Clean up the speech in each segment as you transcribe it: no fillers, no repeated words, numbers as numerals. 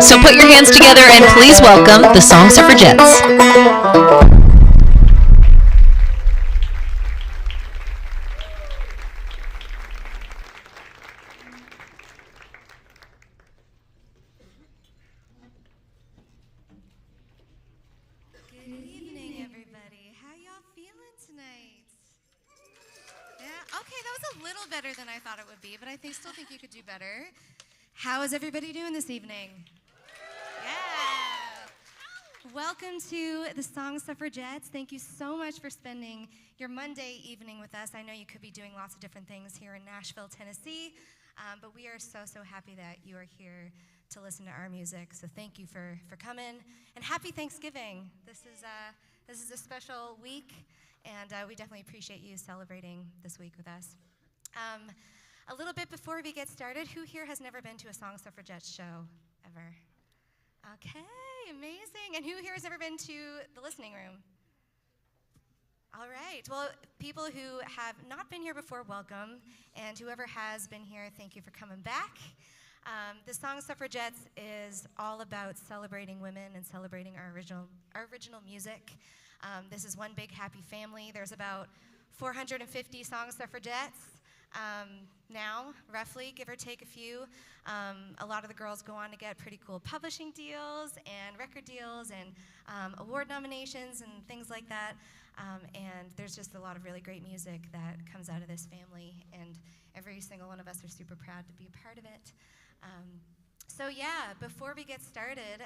So put your hands together and please welcome the Song Suffragettes. Better than I thought it would be, but I still think you could do better. How is everybody doing this evening? Yeah. Welcome to the Song Suffragettes. Thank you so much for spending your Monday evening with us. I know you could be doing lots of different things here in Nashville, Tennessee, but we are so happy that you are here to listen to our music. So thank you for coming, and happy Thanksgiving. This is a special week, and we definitely appreciate you celebrating this week with us. A little bit before we get started, who here has never been to a Song Suffragettes show ever? Okay, amazing. And who here has never been to the listening room? All right. Well, people who have not been here before, welcome. And whoever has been here, thank you for coming back. The Song Suffragettes is all about celebrating women and celebrating our original music. This is one big happy family. There's about 450 Song Suffragettes. Now, roughly, give or take a few. A lot of the girls go on to get pretty cool publishing deals and record deals and award nominations and things like that. And there's just a lot of really great music that comes out of this family, and every single one of us are super proud to be a part of it. So yeah, before we get started,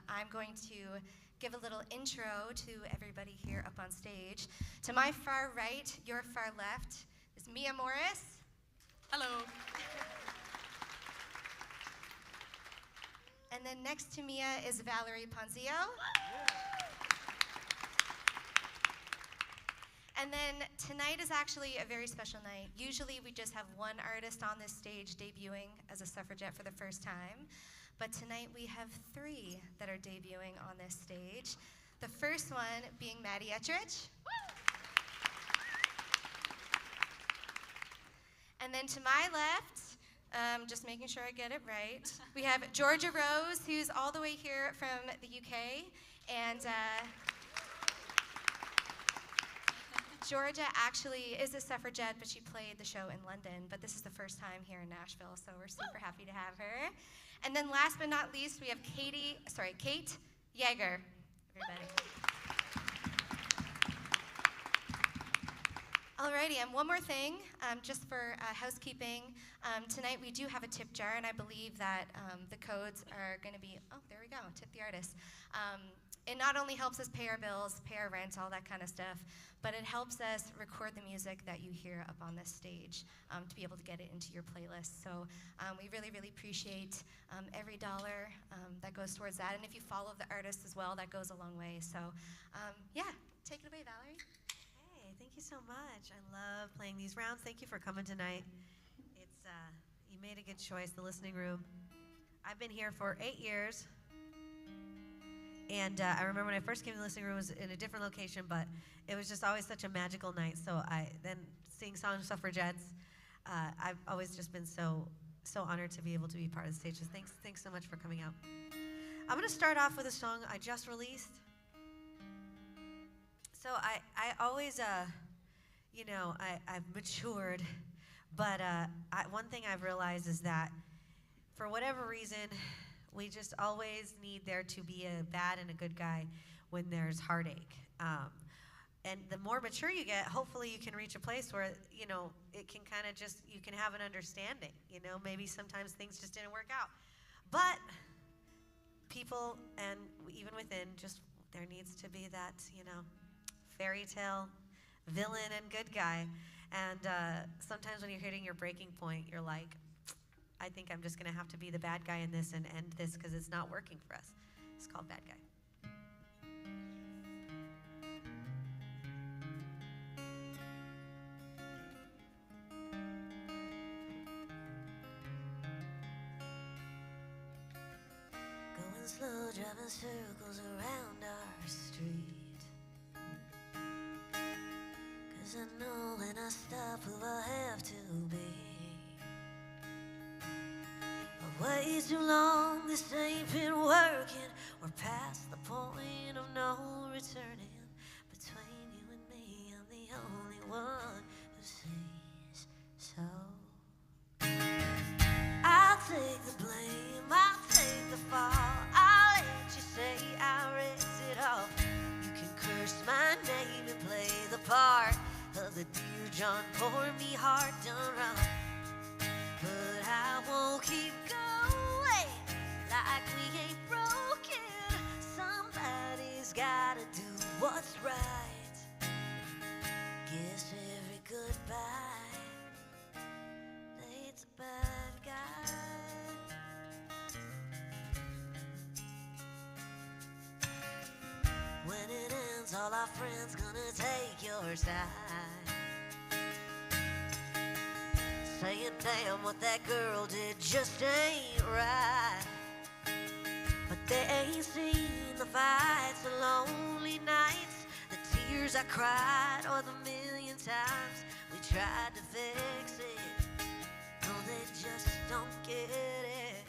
I'm going to give a little intro to everybody here up on stage. To my far right, your far left, is Mia Morris. Hello. And then next to Mia is Valerie Ponzio. And then tonight is actually a very special night. Usually we just have one artist on this stage debuting as a suffragette for the first time. But tonight we have three that are debuting on this stage. The first one being Maddie Ettrich. And then to my left, just making sure I get it right, we have Jeorgia Rose, who's all the way here from the UK. And Jeorgia actually is a suffragette, but she played the show in London. But this is the first time here in Nashville, so we're super happy to have her. And then last but not least, we have Kate Yeager, everybody. Alrighty, and one more thing, just for housekeeping. Tonight we do have a tip jar, and I believe that the codes are going to be, oh, there we go, tip the artist. It not only helps us pay our bills, pay our rent, all that kind of stuff, but it helps us record the music that you hear up on this stage to be able to get it into your playlist. So we really, really appreciate every dollar that goes towards that. And if you follow the artist as well, that goes a long way. So yeah, take it away, Valerie. Thank you so much. I love playing these rounds. Thank you for coming tonight. It's you made a good choice, the listening room. I've been here for 8 years. And I remember when I first came to the listening room, it was in a different location, but it was just always such a magical night. So then seeing Song Suffragettes, I've always just been so honored to be able to be part of the stage. So thanks so much for coming out. I'm going to start off with a song I just released. So I always, I've matured, but one thing I've realized is that for whatever reason, we just always need there to be a bad and a good guy when there's heartache. And the more mature you get, hopefully you can reach a place where, it can kind of just, you can have an understanding. Maybe sometimes things just didn't work out. But people, and even within, just there needs to be that, fairy tale villain and good guy. And sometimes when you're hitting your breaking point, you're like, I think I'm just going to have to be the bad guy in this and end this because it's not working for us. It's called Bad Guy. Going slow, driving circles around our street. 'Cause I know when I stop who I have to be. Way too long, this ain't been working. We're past the point of no returning. Between you and me, I'm the only one who sees so. I'll take the blame, I'll take the fall. I'll let you say I ripped it off. You can curse my name and play the part of the dear John, pour me heart done wrong. But I won't keep going like we ain't broken. Somebody's gotta do what's right. Guess every goodbye needs a bad guy. When it ends, all our friends gonna take your side, saying damn, what that girl did just ain't right. But they ain't seen the fights, the lonely nights, the tears I cried, or the million times we tried to fix it. No, they just don't get it.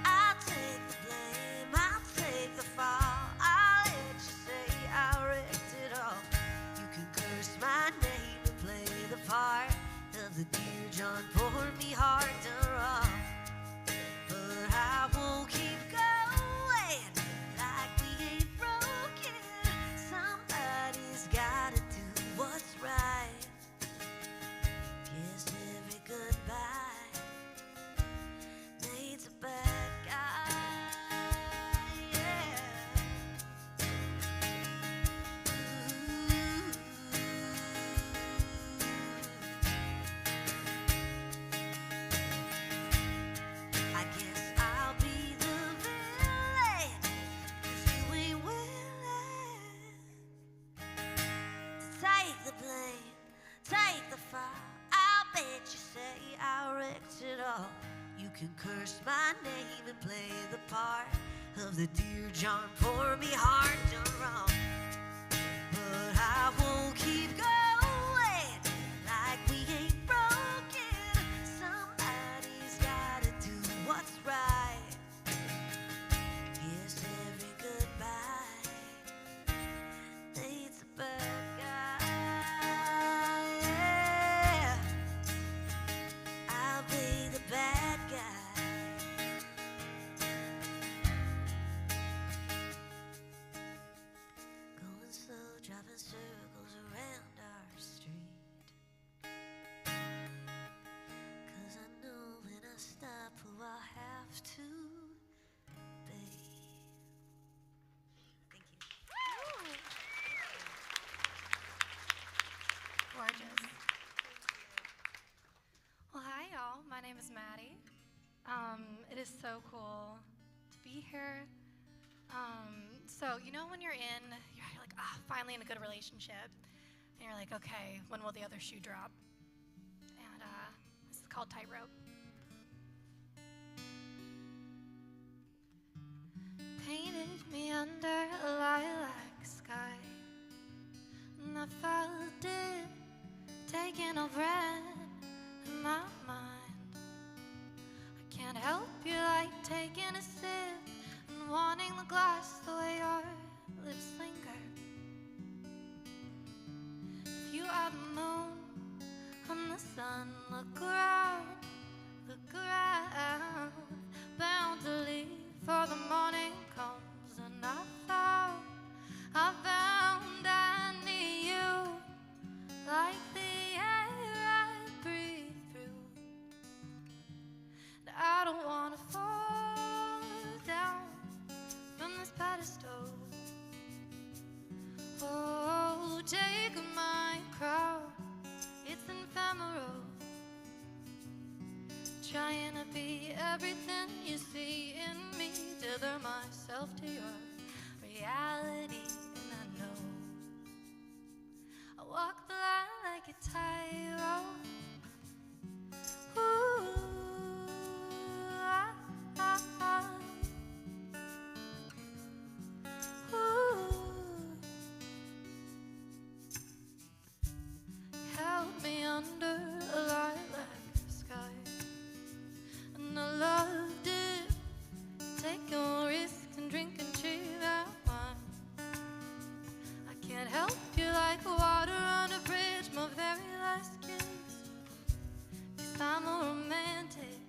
I'll take the blame, I'll take the fall. I'll let you say I wrecked it all. You can curse my name and play the part of the dear John, pour me heart done wrong. But I won't keep going like we ain't broken. Somebody's gotta do what's right. Guess every goodbye needs a bad guy. Yeah. I guess I'll be the villain, 'cause you ain't willing to take the blame, take the fall. I'll bet you say I wrecked it all. You can curse my name and play the part of the dear John, pour me heart done wrong. But I won't keep going like we ain't broken. Somebody's gotta do what's right. Guess every goodbye needs a bad guy. Yeah. I'll be the bad guy. Going slow, driving circles around our street. 'Cause I know when I stop who I'll have to be. Thank you. Gorgeous. Well, hi, y'all. My name is Maddie. It is so cool to be here. So, you know when you're like, finally in a good relationship, and you're like, okay, when will the other shoe drop? And this is called Tightrope. Painted me under a lilac sky, and I felt it taking a breath in my mind. I can't help you like taking a sip and wanting the glass the way your lips linger. If you are the moon, I'm the sun. Look around, bound to leave for the morning comes. And I found I need you like the air I breathe through. And I don't wanna fall down from this pedestal. Oh, take my crown, it's ephemeral. Trying to be everything you see in me, tether myself to your reality, and I know I walk the line like a tightrope. Ooh, ooh. Held me under a lilac sky, like water on a bridge, my very last kiss. Yes, I'm a romantic.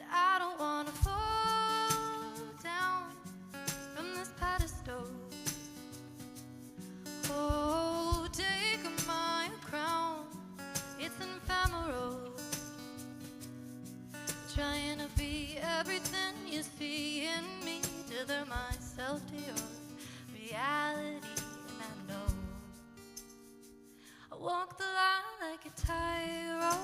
I don't wanna fall down from this pedestal. Oh, take my crown, it's ephemeral. Trying to be everything you see in me, tether myself to your reality, and I know I walk the line like a tightrope.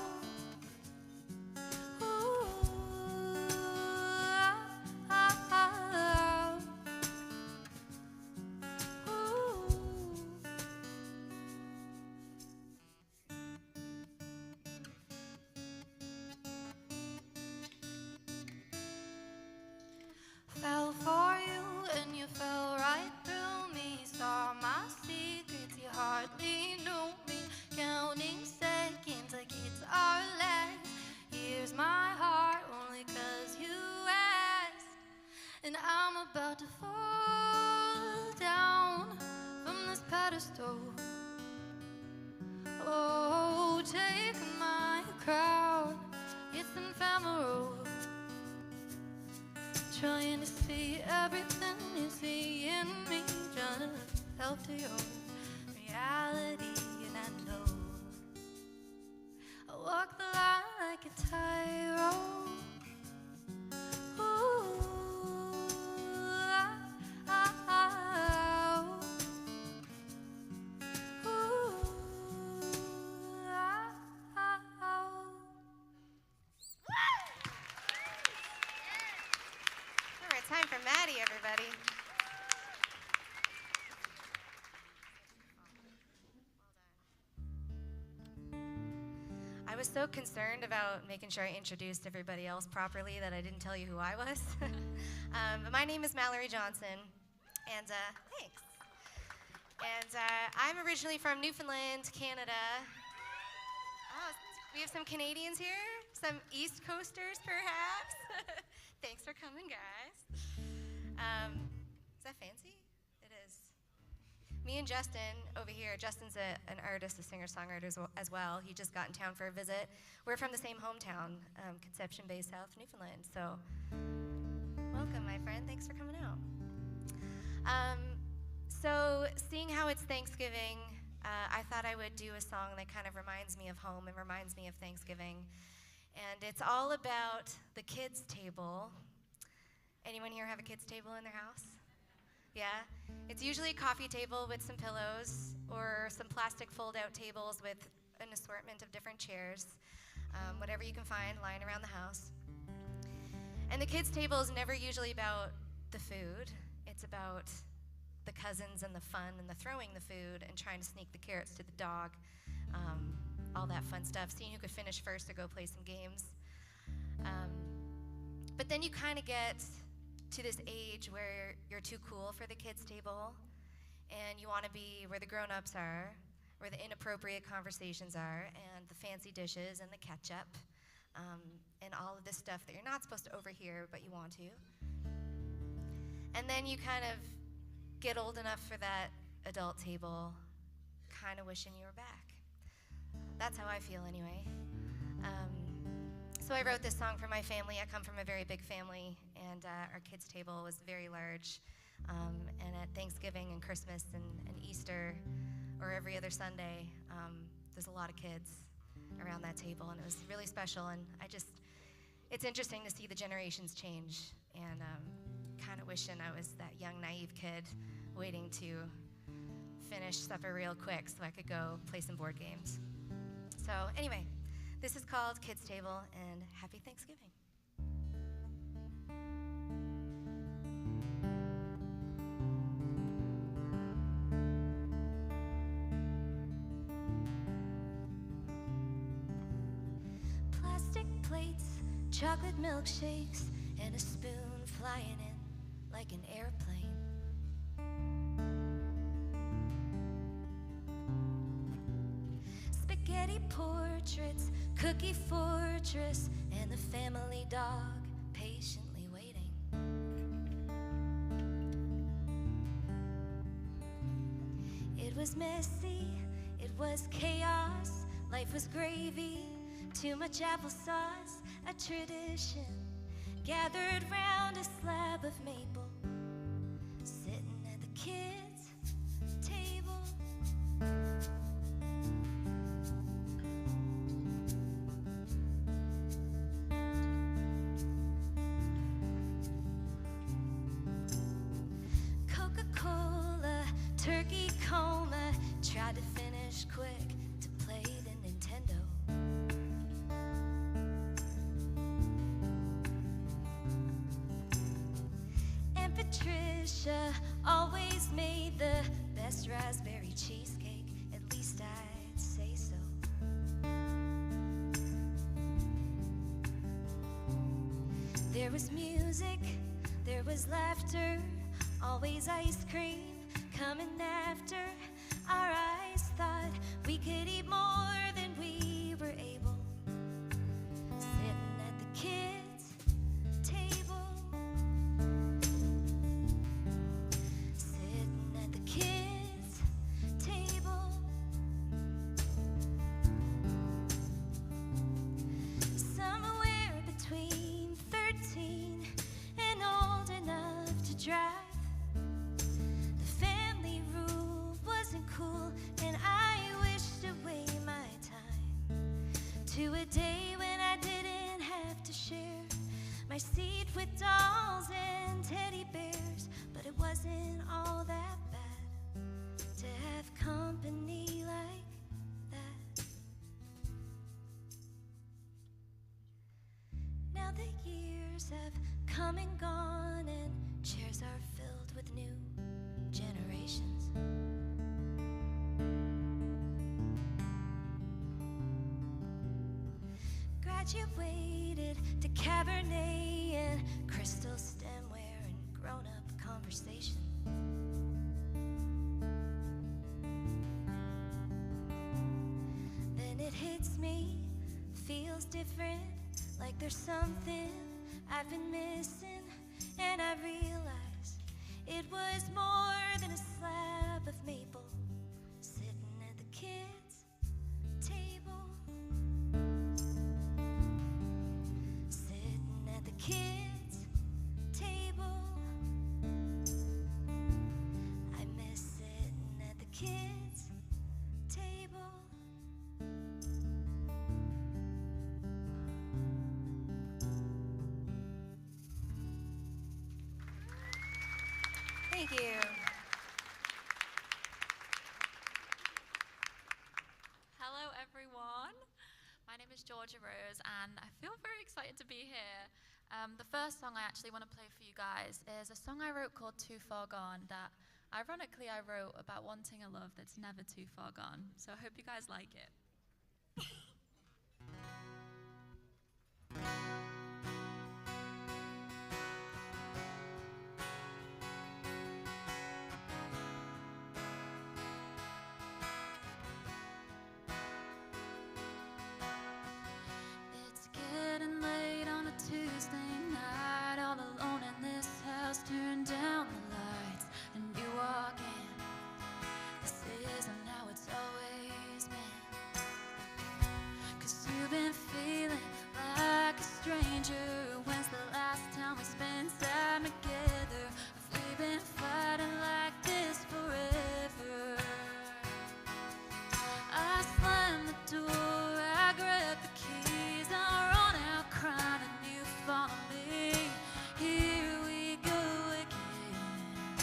Fell for you and you fell right through me. Saw my secrets, you hardly knew me. Counting seconds like it's our last. Here's my heart only 'cause you asked. And I'm about to fall down from this pedestal. Oh, take my crown, it's ephemeral. Trying to see everything you see in me, trying to help to your reality, and I know I walk the line like a tightrope. Time for Maddie, everybody. I was so concerned about making sure I introduced everybody else properly that I didn't tell you who I was. But my name is Mallory Johnson, and thanks. And I'm originally from Newfoundland, Canada. Oh, we have some Canadians here, some East Coasters, perhaps. Thanks for coming, guys. Is that fancy? It is. Me and Justin over here, Justin's an artist, a singer-songwriter as well. He just got in town for a visit. We're from the same hometown, Conception Bay, South Newfoundland. So, welcome, my friend. Thanks for coming out. So, seeing how it's Thanksgiving, I thought I would do a song that kind of reminds me of home and reminds me of Thanksgiving. And it's all about the kids' table. Anyone here have a kids' table in their house? Yeah? It's usually a coffee table with some pillows or some plastic fold-out tables with an assortment of different chairs, whatever you can find lying around the house. And the kids' table is never usually about the food. It's about the cousins and the fun and the throwing the food and trying to sneak the carrots to the dog, all that fun stuff, seeing who could finish first or go play some games. But then you kind of get to this age where you're too cool for the kids' table, and you want to be where the grown-ups are, where the inappropriate conversations are, and the fancy dishes and the ketchup, and all of this stuff that you're not supposed to overhear, but you want to. And then you kind of get old enough for that adult table, kind of wishing you were back. That's how I feel anyway. So I wrote this song for my family. I come from a very big family, and our kids' table was very large. And at Thanksgiving and Christmas and Easter, or every other Sunday, there's a lot of kids around that table, and it was really special. And it's interesting to see the generations change, and kind of wishing I was that young, naive kid waiting to finish supper real quick so I could go play some board games. So anyway, this is called Kids Table, and happy Thanksgiving. Plastic plates, chocolate milkshakes, and a spoon flying in like an airplane. Spaghetti portraits, cookie fortress, and the family dog patiently waiting. was messy, it was chaos. Life was gravy, too much applesauce. A tradition gathered round a slab of maple, sitting at the kids' table. Coca-Cola, turkey coma, tried to finish quick to play the Nintendo. And Patricia always made the best raspberry cheesecake, at least I'd say so. There was music, there was laughter, always ice cream coming after. Our eyes thought we could eat more than we were able, sitting at the kids' table. Sitting at the kids' table. Somewhere between 13 and old enough to drive. Cool, and I wished away my time to a day when I didn't have to share my seat with dolls and teddy bears. But it wasn't all that bad to have company like that. Now the years have come and gone, and chairs are filled with new generations. Graduated to Cabernet and crystal stemware and grown-up conversation. Then it hits me, feels different, like there's something I've been missing, and I realize it was more than a slab of maple sitting at the kids' table. Kids' table. I miss sitting at the kids' table. Thank you. Hello everyone. My name is Jeorgia Rose and I feel very excited to be here. The first song I actually want to play for you guys is a song I wrote called Too Far Gone that ironically I wrote about wanting a love that's never too far gone. So I hope you guys like it. It's getting late on a Tuesday night, all alone in this house, turn down the lights, and you walk in. This isn't how it's always been, 'cause you've been feeling like a stranger. When's the last time we spent time together? Have we been fighting like this forever? I slam the door, I grab the keys, I run out crying and you follow me. Here we go again.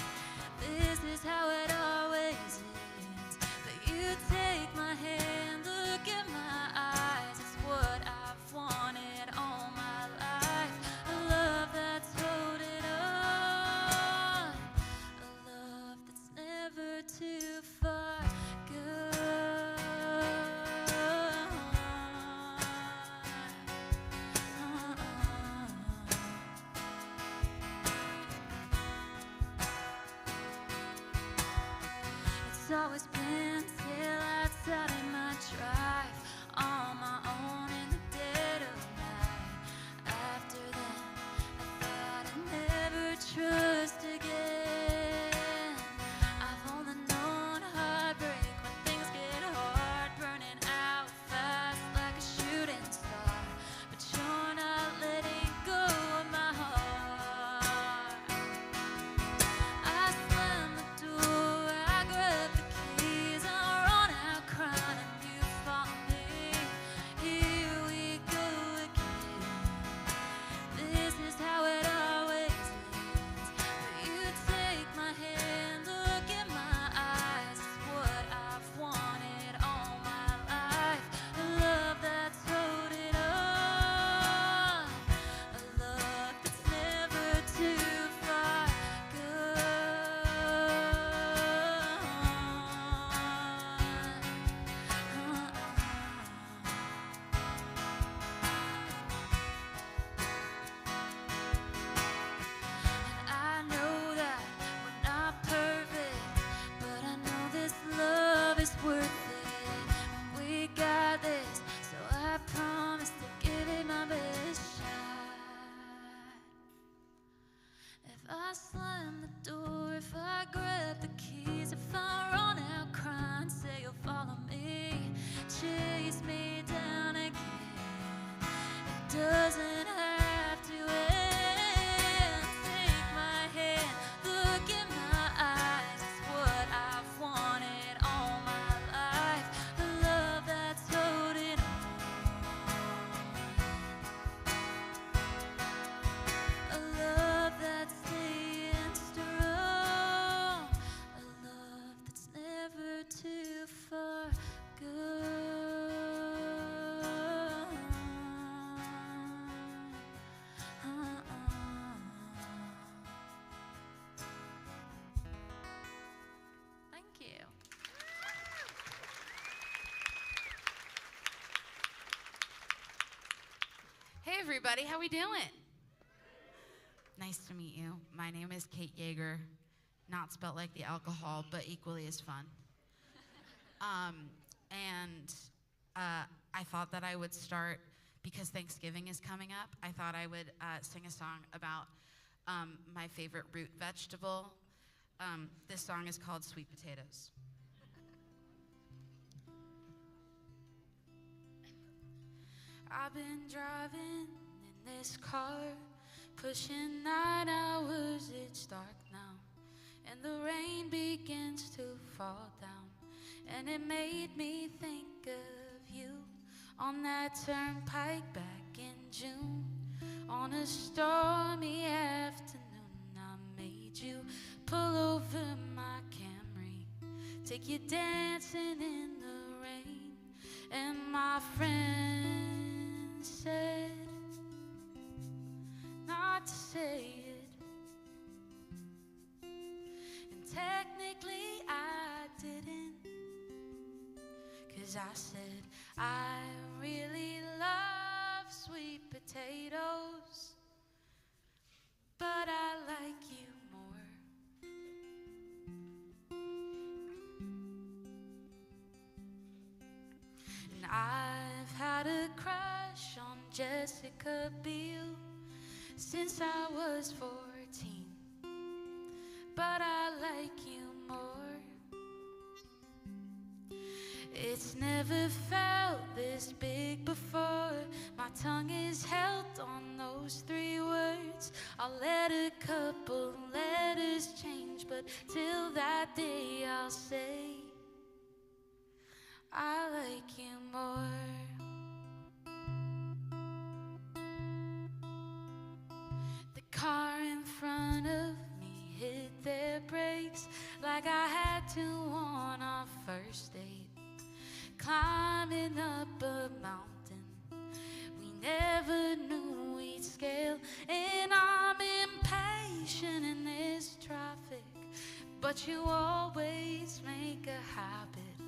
This is how it always ends. But you take my hand, look at my eyes. It's what I've wanted all my life. A love that's holding on. A love that's never too far gone. It's always been till outside in my drive, on my own in the dead of night. After that, I thought I'd never trust again. I've only known heartbreak Hey everybody, how we doing? Nice to meet you. My name is Kate Yeager, not spelled like the alcohol, but equally as fun. I thought that I would start, because Thanksgiving is coming up, I thought I would sing a song about my favorite root vegetable. This song is called Sweet Potatoes. I've been driving in this car, pushing 9 hours, it's dark now, and the rain begins to fall down, and it made me think of you on that turnpike back in June. On a stormy afternoon, I made you pull over my Camry, take you dancing in the rain, and my friend said not to say it, and technically I didn't, 'cause I said I really love sweet potatoes, but I like you more. And I've had a crush on Jessica Biel since I was 14, but I like you more. It's never felt this big before. My tongue is held on those 3 words. I'll let a couple letters change, but till that day I'll say I like you more. The car in front of me hit their brakes like I had to on our first date. Climbing up a mountain we never knew we'd scale, and I'm impatient in this traffic, but you always make a habit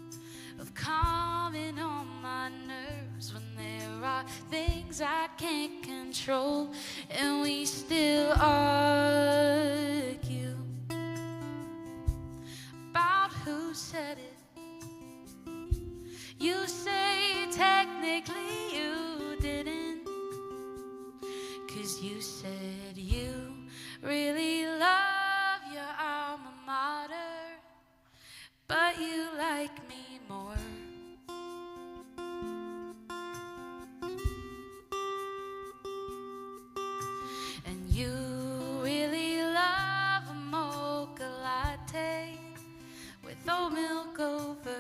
of calming on my nerves when there are things I can't control, and we still argue about who said it. You say technically you didn't, 'cause you said you really love your alma mater, but you like me more. And you really love a mocha latte with oat milk over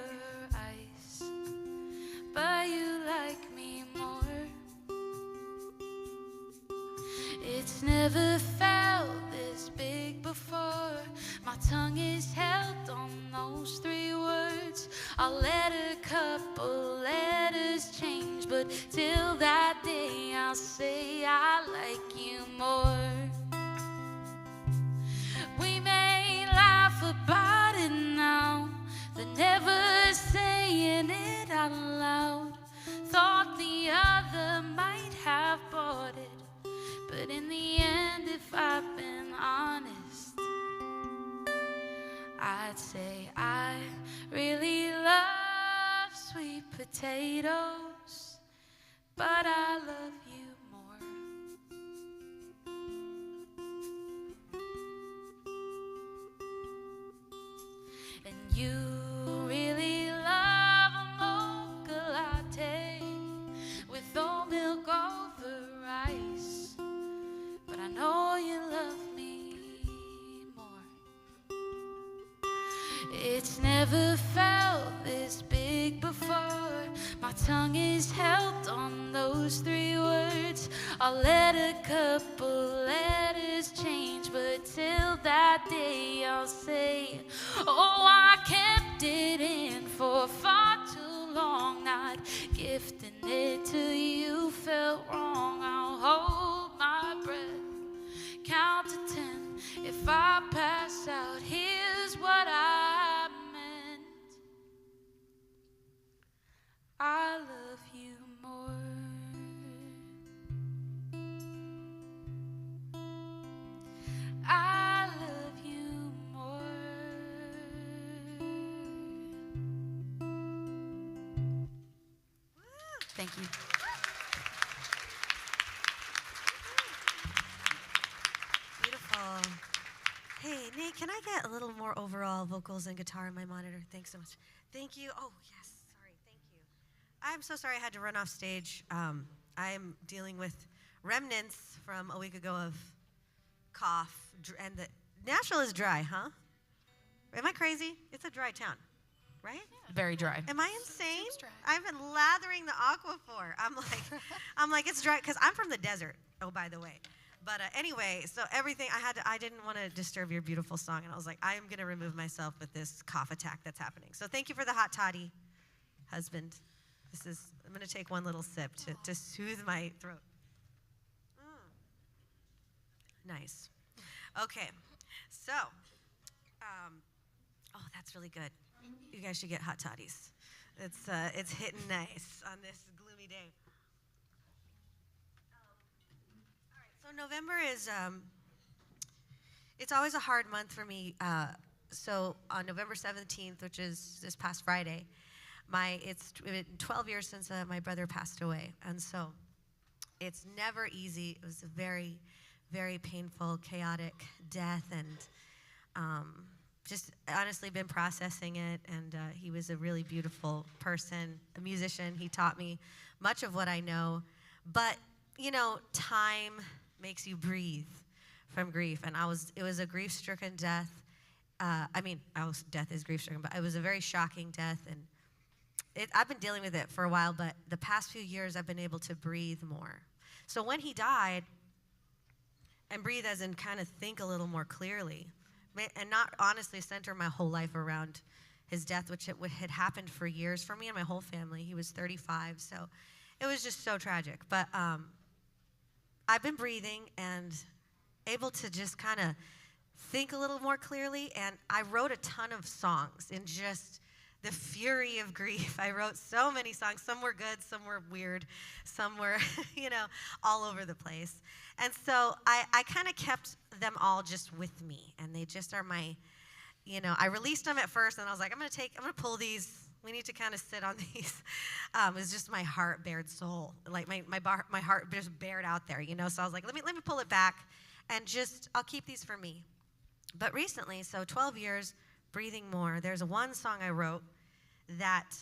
ice, but you like me more. It's never felt this big before. My tongue is held on those 3 words. I'll let a couple letters change, but till that day I'll say I like you more. We may laugh about it now, but never saying it out loud. Thought the other might have bought it, but in the end, if I've been honest, I'd say I really love sweet potatoes, but I love you more. And you really love a mocha latte with oat milk over ice, but I know you love me more. It's never felt this big before. My tongue is held on those 3 words. I'll let a couple letters change, but till that day I'll say, oh, I kept it in for far too long. Not gifting it to you felt wrong. I'll hold my breath, count to 10. If I pass out, here's what I meant. I love you more. Thank you. Beautiful. Hey, Nate, can I get a little more overall vocals and guitar in my monitor? Thanks so much. Thank you. Oh, yes. Sorry. Thank you. I'm so sorry I had to run off stage. I'm dealing with remnants from a week ago of cough. And Nashville is dry, huh? Am I crazy? It's a dry town, right? Very dry. Am I insane? Seems dry. I've been lathering the Aquaphor. I'm like, it's dry, because I'm from the desert, oh, by the way. But anyway, so everything, I didn't want to disturb your beautiful song, and I was like, I am going to remove myself with this cough attack that's happening. So thank you for the hot toddy, husband. I'm going to take one little sip to soothe my throat. Nice. Okay, so, oh, that's really good. You guys should get hot toddies. It's hitting nice on this gloomy day. All right, so November is, it's always a hard month for me. So on November 17th, which is this past Friday, it's been 12 years since my brother passed away. And so it's never easy. It was a very, very painful, chaotic death, and just honestly been processing it. And he was a really beautiful person, a musician. He taught me much of what I know. But, you know, time makes you breathe from grief. And it was a grief-stricken death. Death is grief-stricken, but it was a very shocking death. And I've been dealing with it for a while, but the past few years I've been able to breathe more. So when he died, and breathe as in kind of think a little more clearly, and not honestly center my whole life around his death, which had happened for years for me and my whole family. He was 35, so it was just so tragic. But I've been breathing and able to just kind of think a little more clearly, and I wrote a ton of songs in just the fury of grief. I wrote so many songs. Some were good, some were weird, some were, all over the place. And so I kind of kept them all just with me, and they just are my, I released them at first, and I was like, I'm going to pull these. We need to kind of sit on these. It was just my heart bared soul. Like my heart just bared out there, So I was like, let me pull it back, and I'll keep these for me. But recently, so 12 years, breathing more, there's one song I wrote that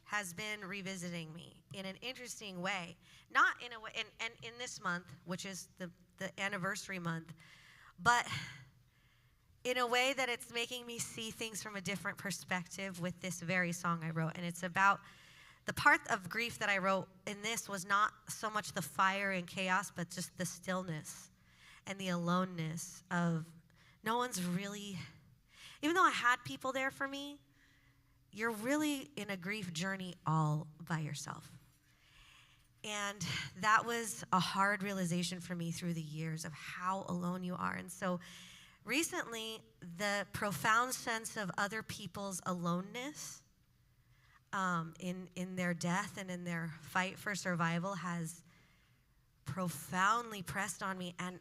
has been revisiting me in an interesting way. Not in a way, and in this month, which is the anniversary month, but in a way that it's making me see things from a different perspective with this very song I wrote. And it's about the part of grief that I wrote in this was not so much the fire and chaos, but just the stillness and the aloneness of no one's really, even though I had people there for me, you're really in a grief journey all by yourself. And that was a hard realization for me through the years of how alone you are. And so recently, the profound sense of other people's aloneness in their death and in their fight for survival has profoundly pressed on me. And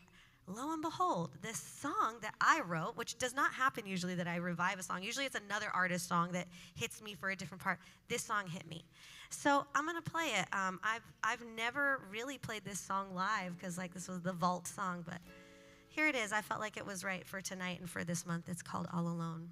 lo and behold, this song that I wrote, which does not happen usually that I revive a song. Usually it's another artist's song that hits me for a different part. This song hit me. So I'm going to play it. I've never really played this song live because this was the vault song, but here it is. I felt like it was right for tonight and for this month. It's called All Alone.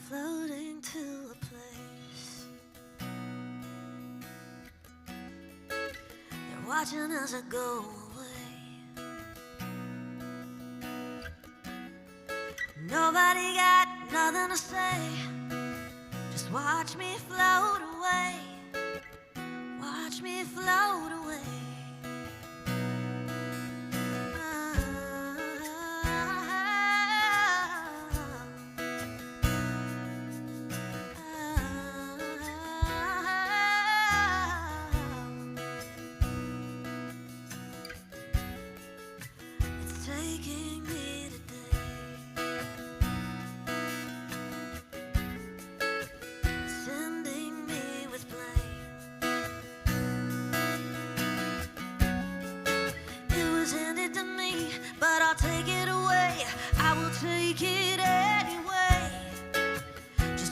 Floating to a place, they're watching as I go away. Nobody got nothing to say, just watch me float away, watch me float away. Sending me with blame.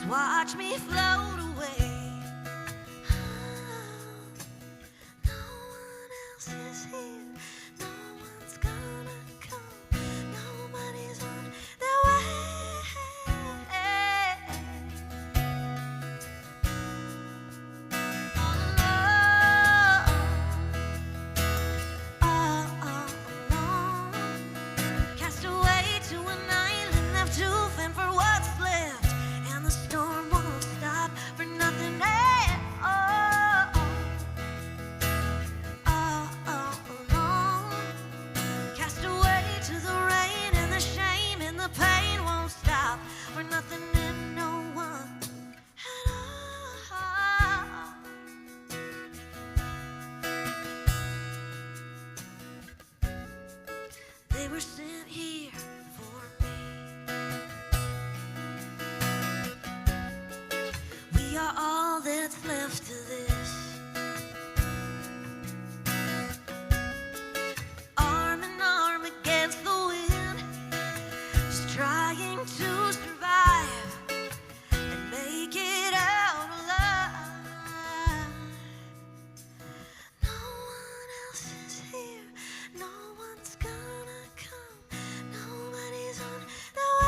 watch me float away. No one else is here. No one's gonna come. Nobody's on their way. All alone, cast away to an island left to fend for what's left, and the storm won't stop for nothing at all. Alone, cast away to the rain, and the shame and the pain won't stop for nothing and no one at all. They were sent here for me. We are all that's left to this. Arm in arm against the wind, just trying to survive and make it out alive. No one else is here. No one's gonna come. Nobody's on the way.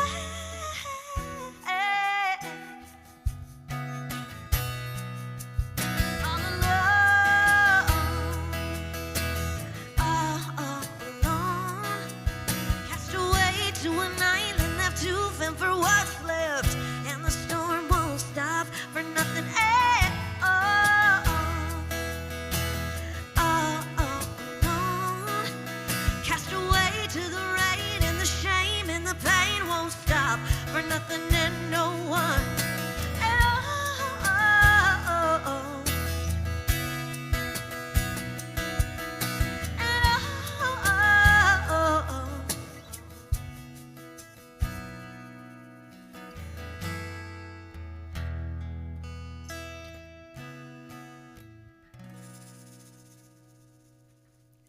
All alone, cast away to an island left to fend for what's left, and the storm won't stop for nothing at all. Alone, cast away to the rain, and the shame and the pain won't stop for nothing and no one at all.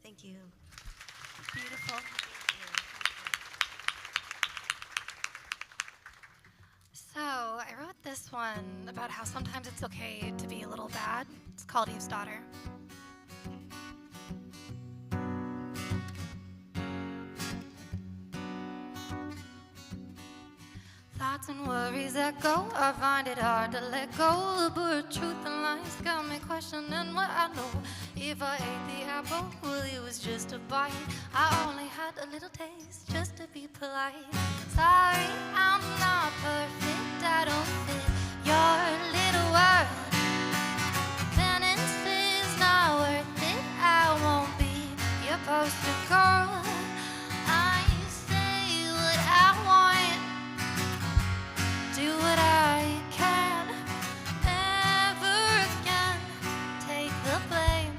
Thank you. Beautiful. So I wrote this one about how sometimes it's okay to be a little bad. It's called Eve's Daughter. Thoughts and worries echo. I find it hard to let go. But truth and lies got me questioning what I know. If I ate the apple, well, it was just a bite. I only had a little taste just to be polite. Sorry, I'm not perfect. I don't fit your little world. Penance is not worth it. I won't be your poster girl. I say what I want, do what I can. Never again take the blame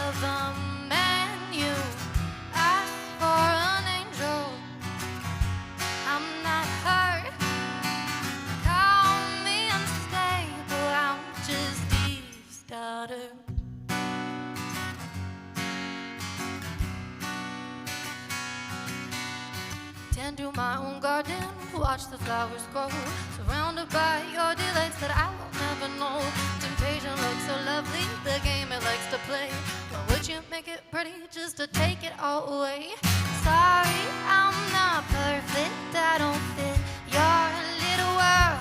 of a man you asked for an angel. I'm not hurt. Call me unstable. I'm just Eve's daughter. Tend to my own garden, watch the flowers grow, surrounded by your delights that I will never know. Temptation looks so lovely, the game it likes to play. But would you make it pretty just to take it all away? Sorry, I'm not perfect, I don't fit your little world.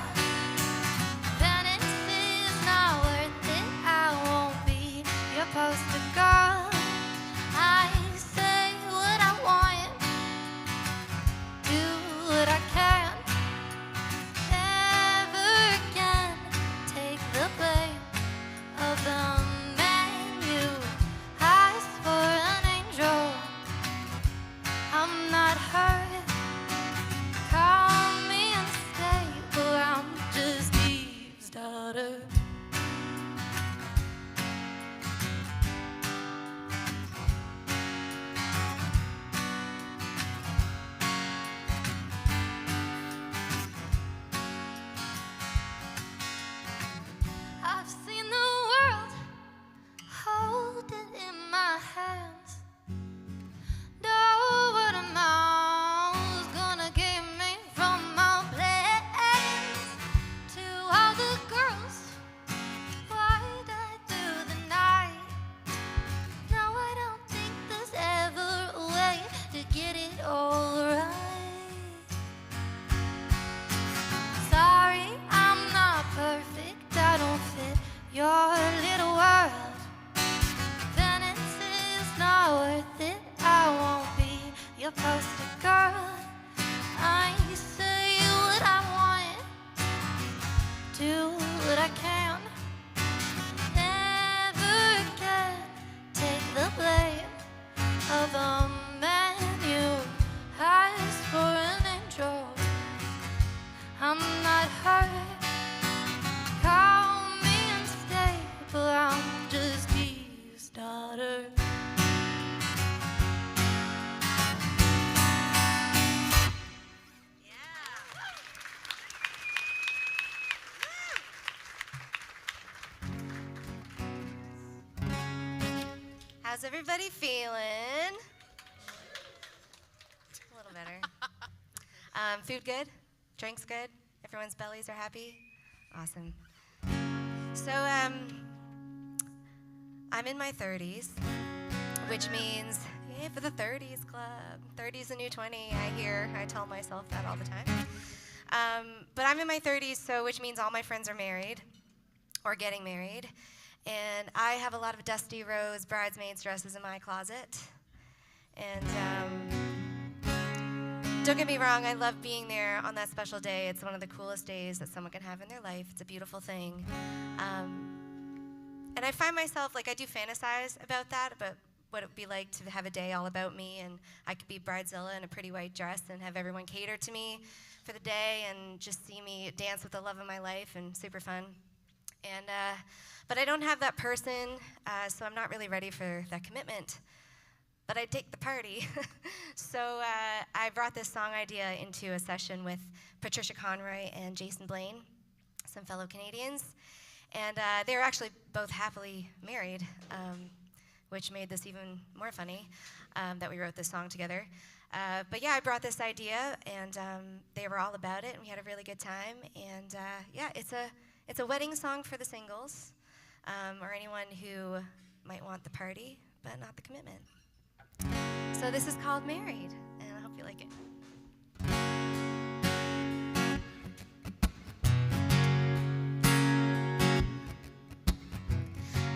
Penance is not worth it, I won't be your poster girl. I say what I want, do what I can. Never again take the blame of the man you asked for an angel. I'm not hurt. Call me unstable. posted girl. I say what I want, do what I can. Never can take the blame of a man you asked for an intro. I'm not hurt, call me unstable, I'm just his daughter. How's everybody feeling? A little better. Food good? Drinks good? Everyone's bellies are happy? Awesome. So, I'm in my 30s, which means, yay for the 30s club. 30's a new 20, I tell myself that all the time. But I'm in my 30s, so which means all my friends are married or getting married. And I have a lot of Dusty Rose bridesmaids dresses in my closet. And don't get me wrong, I love being there on that special day. It's one of the coolest days that someone can have in their life. It's a beautiful thing. And I find myself, like, I do fantasize about that, about what it would be like to have a day all about me, and I could be Bridezilla in a pretty white dress and have everyone cater to me for the day and just see me dance with the love of my life, and super fun. And but I don't have that person, so I'm not really ready for that commitment. But I take the party. So I brought this song idea into a session with Patricia Conroy and Jason Blaine, some fellow Canadians. And they were actually both happily married, which made this even more funny, that we wrote this song together. But yeah, I brought this idea, and they were all about it, and we had a really good time. And yeah, it's a wedding song for the singles, or anyone who might want the party, but not the commitment. So this is called Married, and I hope you like it.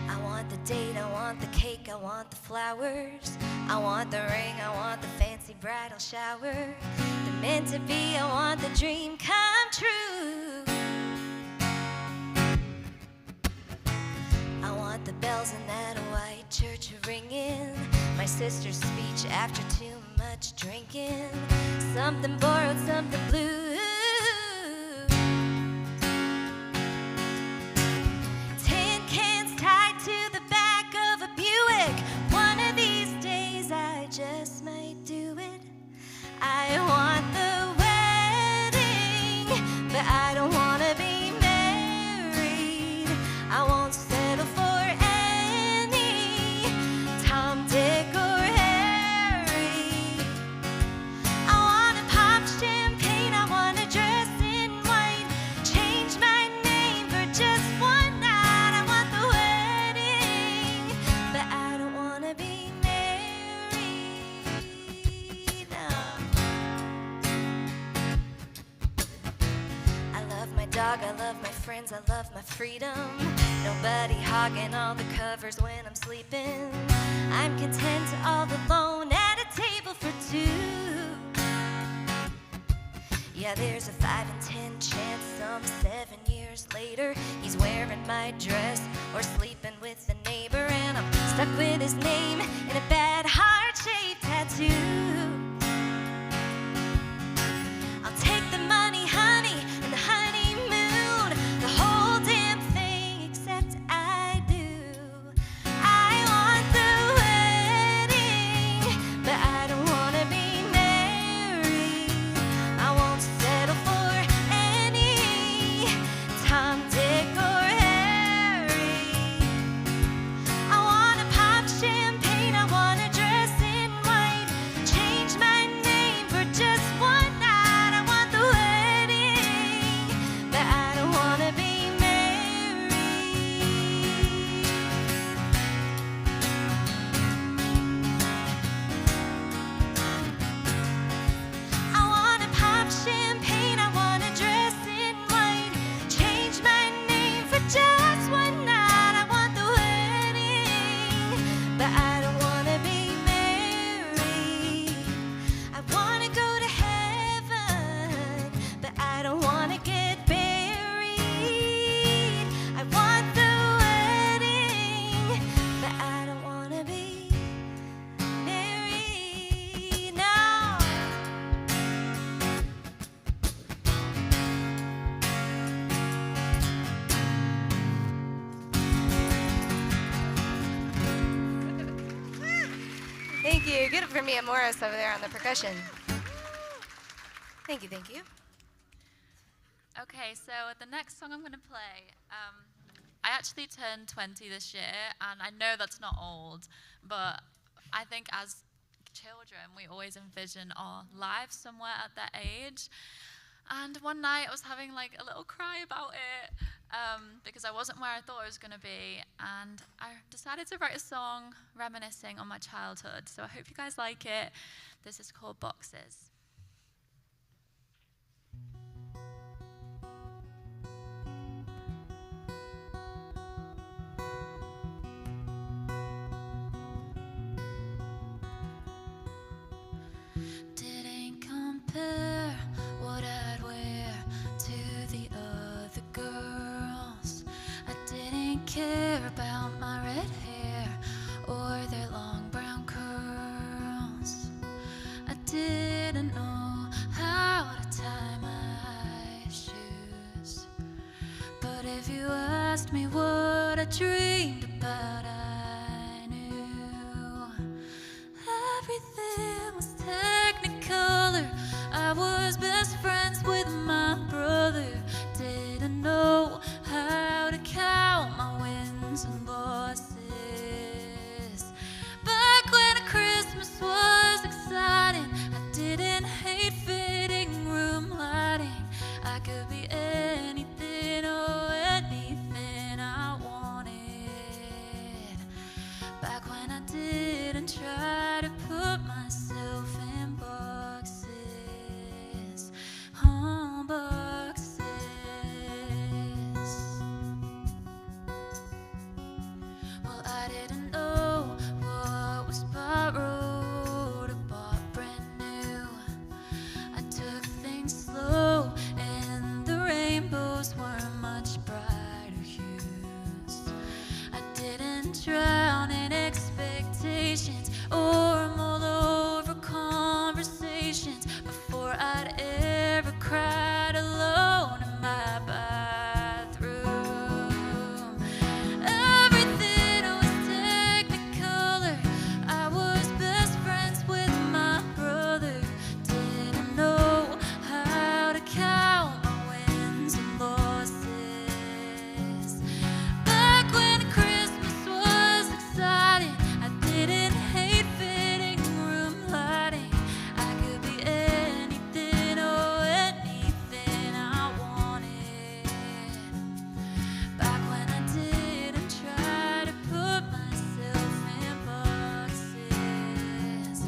I want the date, I want the cake, I want the flowers, I want the ring, I want the fancy bridal shower. They're meant to be, I want the dream come true. I want the bells in that white church ringing, my sister's speech after too much drinking, something borrowed, something blue. 10 cans tied to the back of a Buick. One of these days I just might do it. I want the wedding, but I don't want to be married. I won't settle for any Tom, Dick, or Harry. I want to pop champagne, I want to dress in white, change my name for just one night. I want the wedding, but I don't want to be married. No. I love my dog, I love my friends, I love my freedom. Nobody hogging all the covers when I'm sleeping. I'm content all alone at a table for two. Yeah, there's a 5 in 10 chance some 7 years later he's wearing my dress or sleeping with the neighbor, and I'm stuck with his name in a bad heart-shaped tattoo. I'll take the money, honey, and the honeymoon, the whole damn thing, except I do. I want the wedding, but I don't want to be married. I won't settle for any Tom, Dick, or Harry. I want to pop champagne, I want to you. Get it for Mia Morris over there on the percussion. Thank you, thank you. Okay, so the next song I'm going to play, I actually turned 20 this year, and I know that's not old, but I think as children, we always envision our lives somewhere at that age. And one night I was having like a little cry about it because I wasn't where I thought I was going to be. And I decided to write a song reminiscing on my childhood. So I hope you guys like it. This is called Boxes. Didn't compare what I'd wear to the other girls. I didn't care about my red hair or their long brown curls. I didn't know how to tie my shoes. But if you asked me what I dreamed about, I knew everything was technicolor. I was best friends with my brother. Didn't know how to count my wins and losses. Back when Christmas was exciting, I didn't hate fitting room lighting. I could be anything, oh anything I wanted. Back when I didn't try to put myself in boxes, boxes. Well, I didn't know what was borrowed or bought brand new. I took things slow and the rainbows were much brighter hues. I didn't drown in expectations or mull over conversations before I'd ever cried alone in my bathroom. Everything was technicolor. I was best friends with my brother. Didn't know how to count my wins and losses. Back when Christmas was exciting, I didn't hate fitting room lighting. I could be anything, oh anything I wanted. Back when I didn't try to put myself in boxes,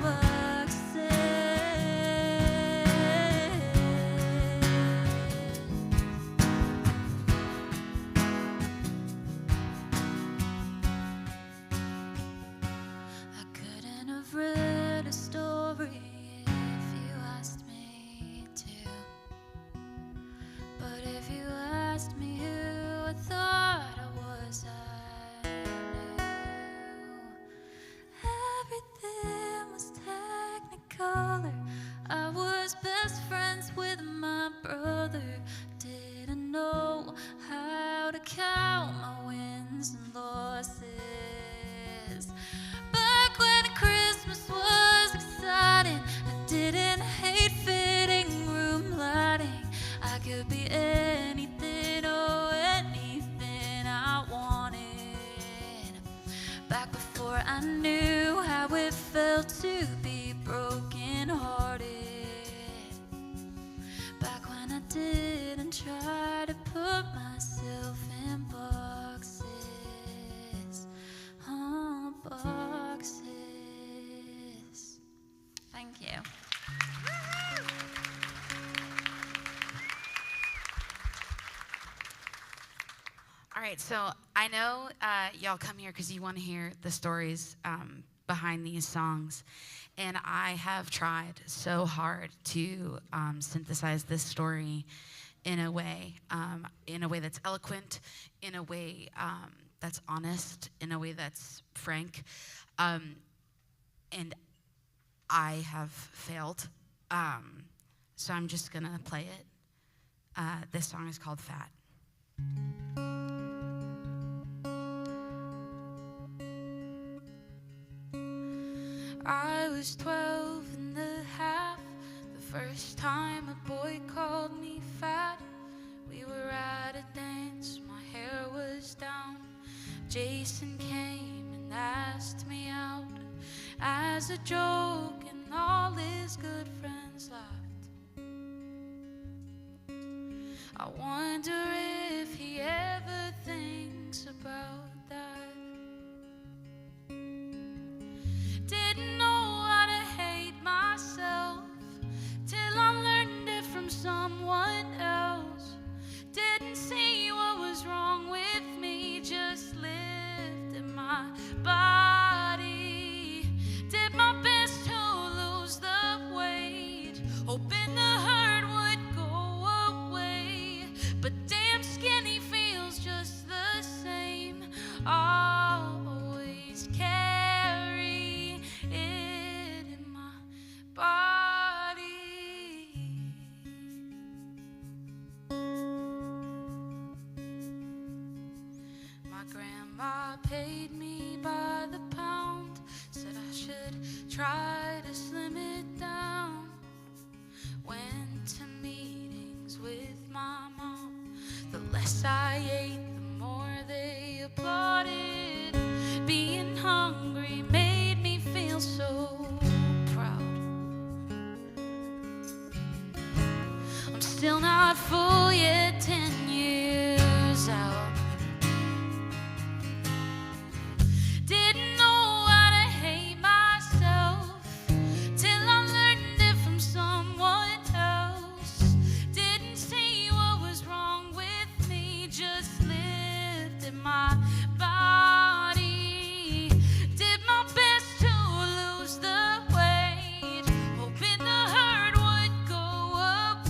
boxes. I couldn't have read a story if you asked me to. But if you asked me who I thought I was, I knew everything was technicolor. I was best friends with my brother. Didn't know how to count my wins and losses. Back when Christmas was exciting, I didn't hate fitting room lighting. I could be anything, oh anything I wanted. Back before I knew how it felt to be broken hearted. Back when I didn't try to put myself in boxes, boxes. Thank you. All right, so I know y'all come here because you want to hear the stories behind these songs. And I have tried so hard to synthesize this story in a way that's eloquent, in a way that's honest, in a way that's frank. And I have failed. So I'm just going to play it. This song is called Fat. was 12 and a half, the first time a boy called me fat. We were at a dance, my hair was down. Jason came and asked me out as a joke, and all his good friends laughed. I wonder if he ever thinks about that. Didn't know how to hate myself till I learned it from someone else. Didn't see what was wrong with me, just lived in my body. Did my best to lose the weight, hoping the hurt would go away. But damn, skinny feels just the same. I'll always carry it in my body. My grandma paid me by the pound, said I should try to slim it down. Went to meetings with my mom. The less I ate, the more they applauded. Being hungry made me feel so proud. I'm still not full yet, 10 years out. Didn't know how to hate myself till I learned it from someone else. Didn't see what was wrong with me, just lived in my body. Did my best to lose the weight, hoping the hurt would go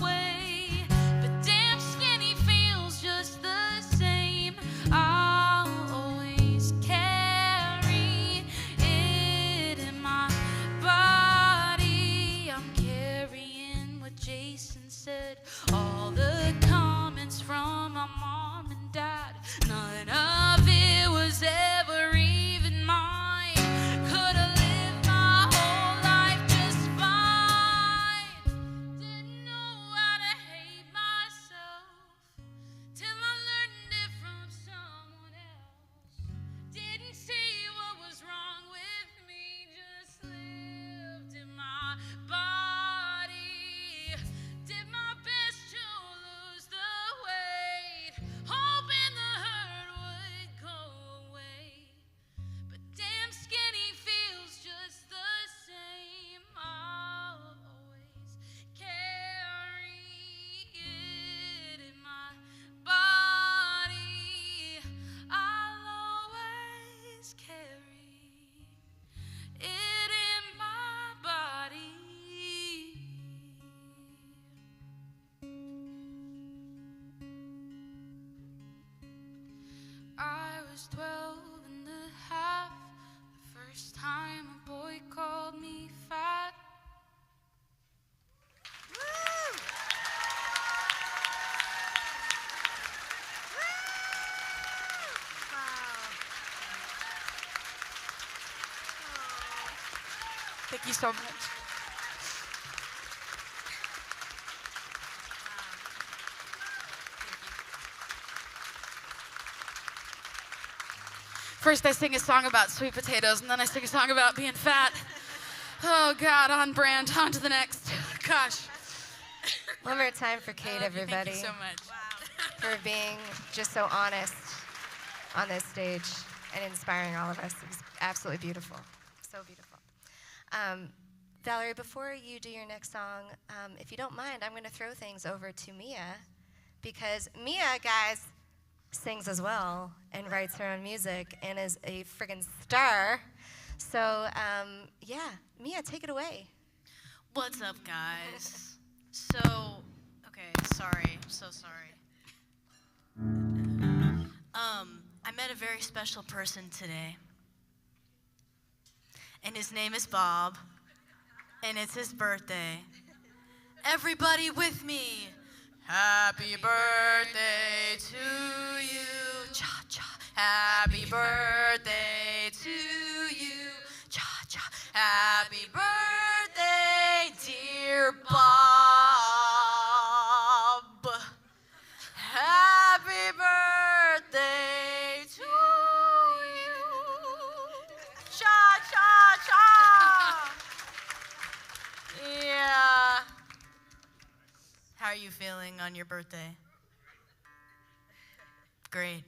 away. But damn, skinny feels just the same. I'll always carry it in my body. I'm carrying what Jason said, all the comments from my mom and dad. None of it was ever even mine. Could've lived my whole life just fine. Didn't know how to hate myself till I learned it from someone else. Didn't see what was wrong with me, just lived in my body. Did my best to lose the weight, hoping the hurt would go away. But damn, skinny feels just the same. I'll always carry it in my body. I'll always carry it in my body. I was 12 and a half, the first time a boy called me fat. Thank you so much. First I sing a song about sweet potatoes, and then I sing a song about being fat. Oh God, on brand, on to the next. Gosh. One more time for Kate, everybody, Thank you so much. for being just so honest on this stage and inspiring all of us. It was absolutely beautiful, so beautiful. Valerie, before you do your next song, if you don't mind, I'm going to throw things over to Mia, because Mia, guys, sings as well and writes her own music and is a friggin' star. So, yeah, Mia, take it away. What's up, guys? So, okay, sorry, I'm so sorry. I met a very special person today, and his name is Bob, and it's his birthday. Everybody with me. Happy birthday to you, cha-cha. Happy birthday to you, cha-cha. Happy birthday. traveling on your birthday? Great.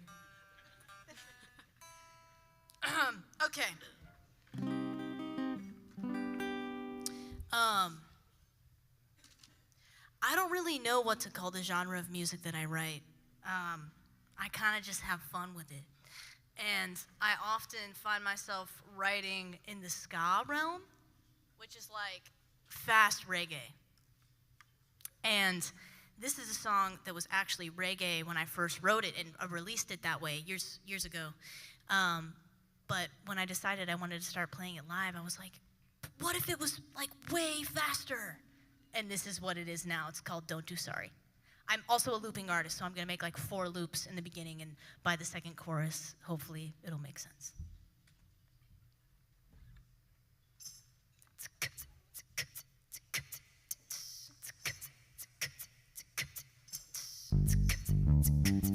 Okay. I don't really know what to call the genre of music that I write. I kind of just have fun with it. And I often find myself writing in the ska realm, which is like fast reggae. And this is a song that was actually reggae when I first wrote it, and I released it that way years ago. But when I decided I wanted to start playing it live, I was like, what if it was like way faster? And this is what it is now. It's called Don't Do Sorry. I'm also a looping artist, so I'm gonna make like 4 loops in the beginning, and by the second chorus, hopefully it'll make sense.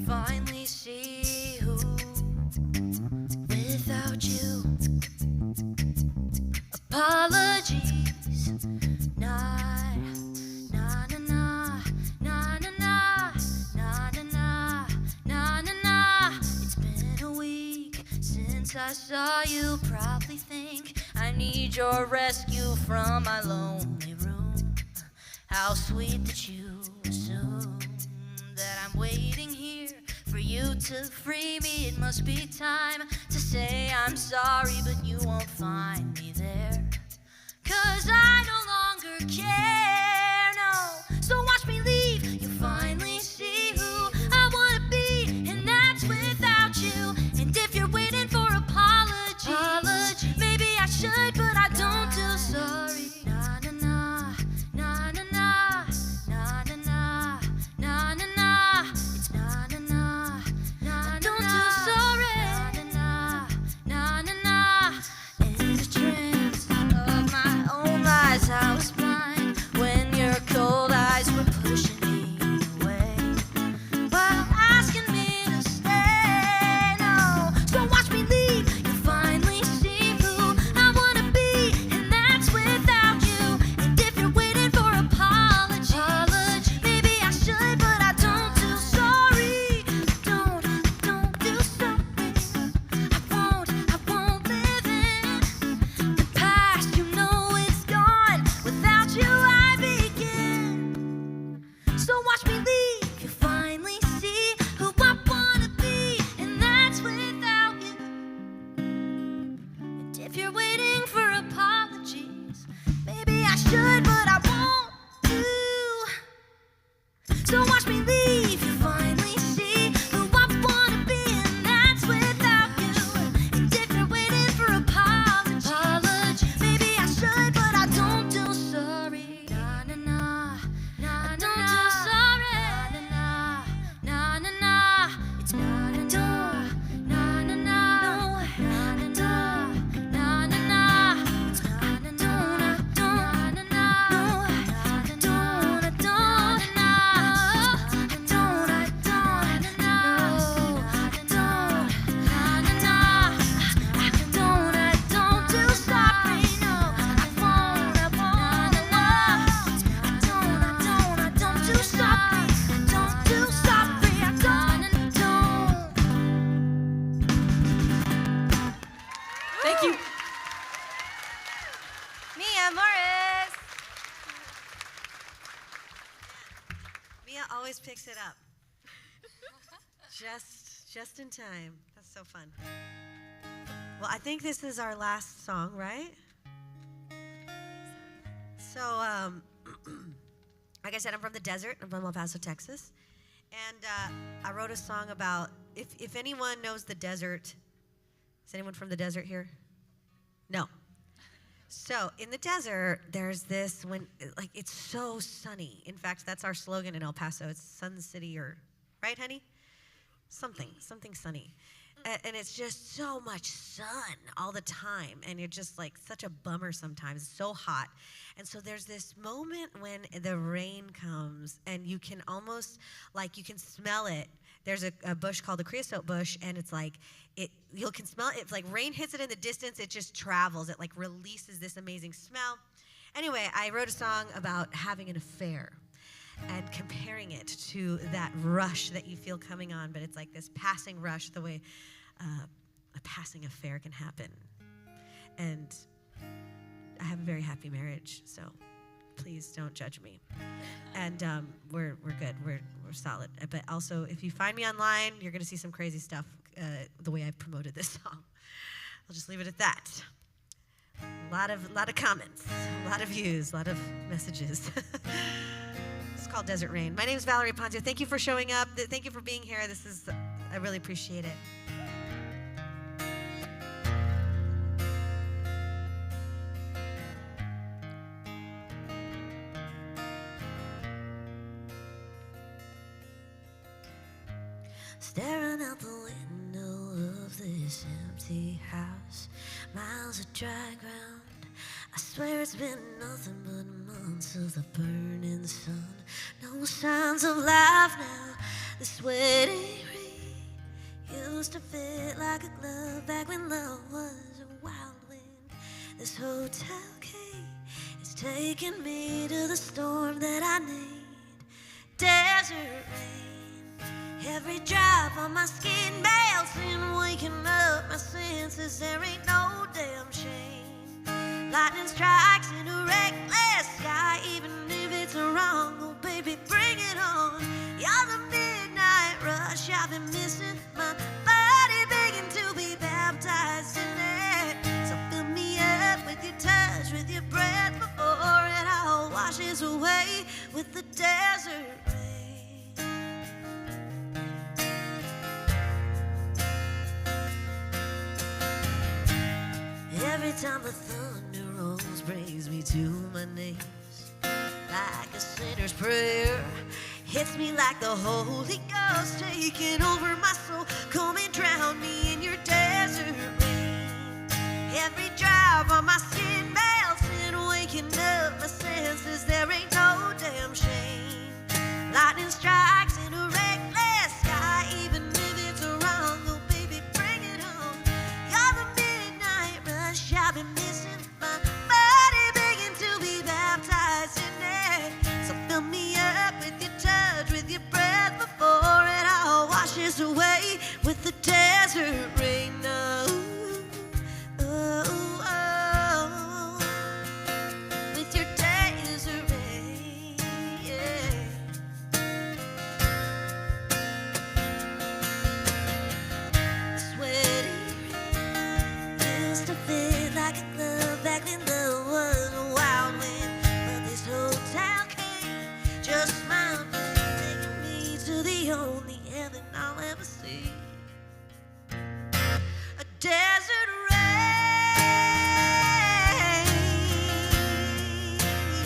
Finally see who without you. Apologies, nah, nah, nah, nah, nah, nah, nah, nah, nah, nah, nah. It's been a week since I saw you. Probably think I need your rescue from my lonely room. How sweet that you assume that I'm waiting here for you to free me. It must be time to say I'm sorry, but you won't find me there. 'Cause I no longer care, no. So watch me leave, you finally see who I wanna be, and that's without you. And if you're waiting for apologies, maybe I should, but I don't do sorry. Nah, nah, nah, nah, nah, nah, nah, nah, nah, nah, nah, nah. It's nah, nah, nah, nah, don't do sorry. Nah, nah, nah, nah. In a trance of my own lies, I was blind when your cold eyes were pushing me away, while asking me to stay. No, so watch me leave. You finally see who I wanna be, and that's without you. And if you're waiting for apologies, maybe I should, but I don't do sorry. Don't do sorry. I won't live in the past. You know it's gone. Without you, I begin. So watch me leave. You finally see who I wanna be, and that's without you. And if you're waiting for apologies, maybe I should, but I won't do. So watch me leave. You finally see who I wanna be, and that's without you. And if you're waiting for apologies, maybe I should, but I don't do sorry. Nah, nah, nah, nah, don't do sorry. Nah, nah, nah, nah, it's nah, nah, nah, nah, nah, nah, nah, nah, nah, nah, nah, it's nah, nah, nah, nah, nah, nah, nah, nah, don't do sorry. No, I won't. I don't do sorry. Don't do sorry. I don't. Thank you. Mia Morris. Mia always picks it up. Just in time. That's so fun. Well, I think this is our last song, right? So, like I said, I'm from the desert. I'm from El Paso, Texas. And I wrote a song about, if anyone knows the desert, is anyone from the desert here? No. So in the desert, there's this, it's so sunny. In fact, that's our slogan in El Paso. It's Sun City, or, right, honey? Something sunny. And it's just so much sun all the time. And you're just like such a bummer sometimes. It's so hot. And so there's this moment when the rain comes and you can almost, you can smell it. There's a bush called the creosote bush, and it's like, you can smell it. It's like rain hits it in the distance, it just travels. It releases this amazing smell. Anyway, I wrote a song about having an affair. and comparing it to that rush that you feel coming on, but it's like this passing rush, the way a passing affair can happen. And I have a very happy marriage, so please don't judge me. And we're good. We're solid. But also, if you find me online, you're going to see some crazy stuff the way I promoted this song. I'll just leave it at that. A lot of comments, a lot of views, a lot of messages. It's called Desert Rain. My name is Valerie Ponzio. Thank you for showing up. Thank you for being here. I really appreciate it. Staring out the window of this empty house, miles of dry ground. I swear it's been nothing but months of the burning sun. No signs of life now. The sweaty rain used to fit like a glove back when love was a wild wind. This hotel key is taking me to the storm that I need. Desert rain. Every drop on my skin melts and waking up my senses. There ain't no damn shame. Lightning strikes in a reckless sky, even if it's wrong. Oh, baby, bring it on. You're the midnight rush. I've been missing my body, begging to be baptized in it. So fill me up with your touch, with your breath, before it all washes away with the desert rain. Every time the thunder rolls, brings me to my knees. Like a sinner's prayer, hits me like the Holy Ghost, taking over my soul. Come and drown me in your desert rain. Every drop on my skin melts and waking up my senses. There ain't no damn shame. Lightning strikes in a reckless sky, even if it's wrong. Oh, baby, bring it on. You're the midnight rush. I've been missing my body, begging to be baptized in it. So fill me up with your touch, with your breath, before it all washes away with the desert rain. With your desert rain, yeah. Sweaty rain used to fit like a glove back when love was a wild wind. But this hotel came just smiled, taking me to the only heaven I'll ever see. A desert rain,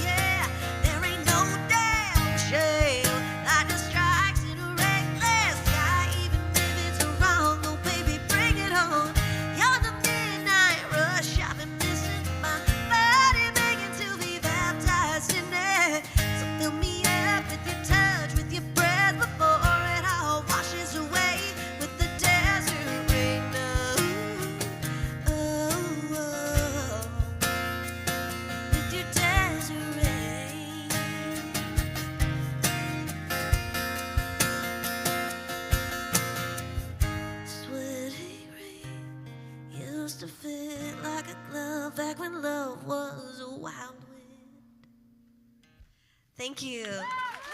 yeah. There ain't no damn shame. Lightning strikes in a reckless sky, even if it's wrong. Oh, baby, bring it on. You're the midnight rush. I've been missing my body, begging to be baptized in it. So fill me up with your touch, with your breath, before it all washes away with the desert rain. With your desert rain. Sweaty rain used to fit like a glove back when love was a wild wind. Thank you.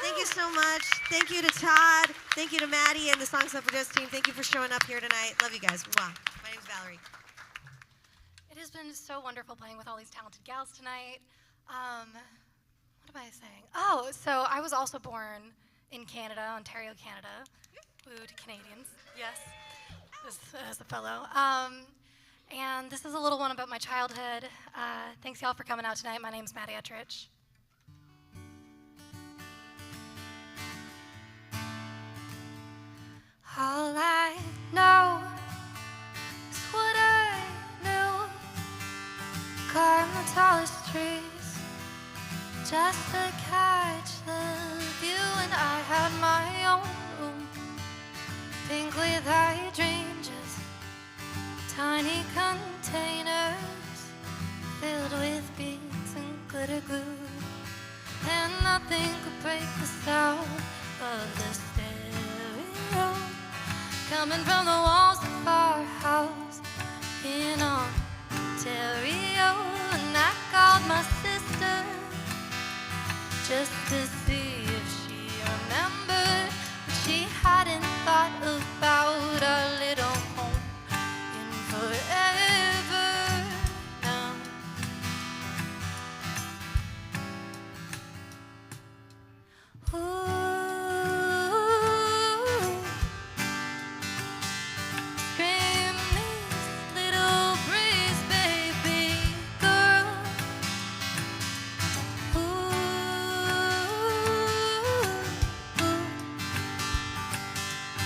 Thank you so much. Thank you to Todd. Thank you to Maddie and the Song Suffragettes team. Thank you for showing up here tonight. Love you guys. Mwah. My name's Valerie. It has been so wonderful playing with all these talented gals tonight. What am I saying? Oh, so I was also born in Canada, Ontario, Canada. Woo to Canadians, yes, as a fellow. And this is a little one about my childhood. Thanks y'all for coming out tonight. My name's Maddie Ettrich. All I know is what I knew. Climb the tallest trees just to catch the view. And I had my own room, pink with hydrangeas, tiny containers filled with beads and glitter glue. And nothing could break the sound of the stereo coming from the walls of our house in Ontario. And I called my sister just to see if she remembered, but she hadn't thought about our little home in forever now. Ooh. Scream this little breeze, baby girl.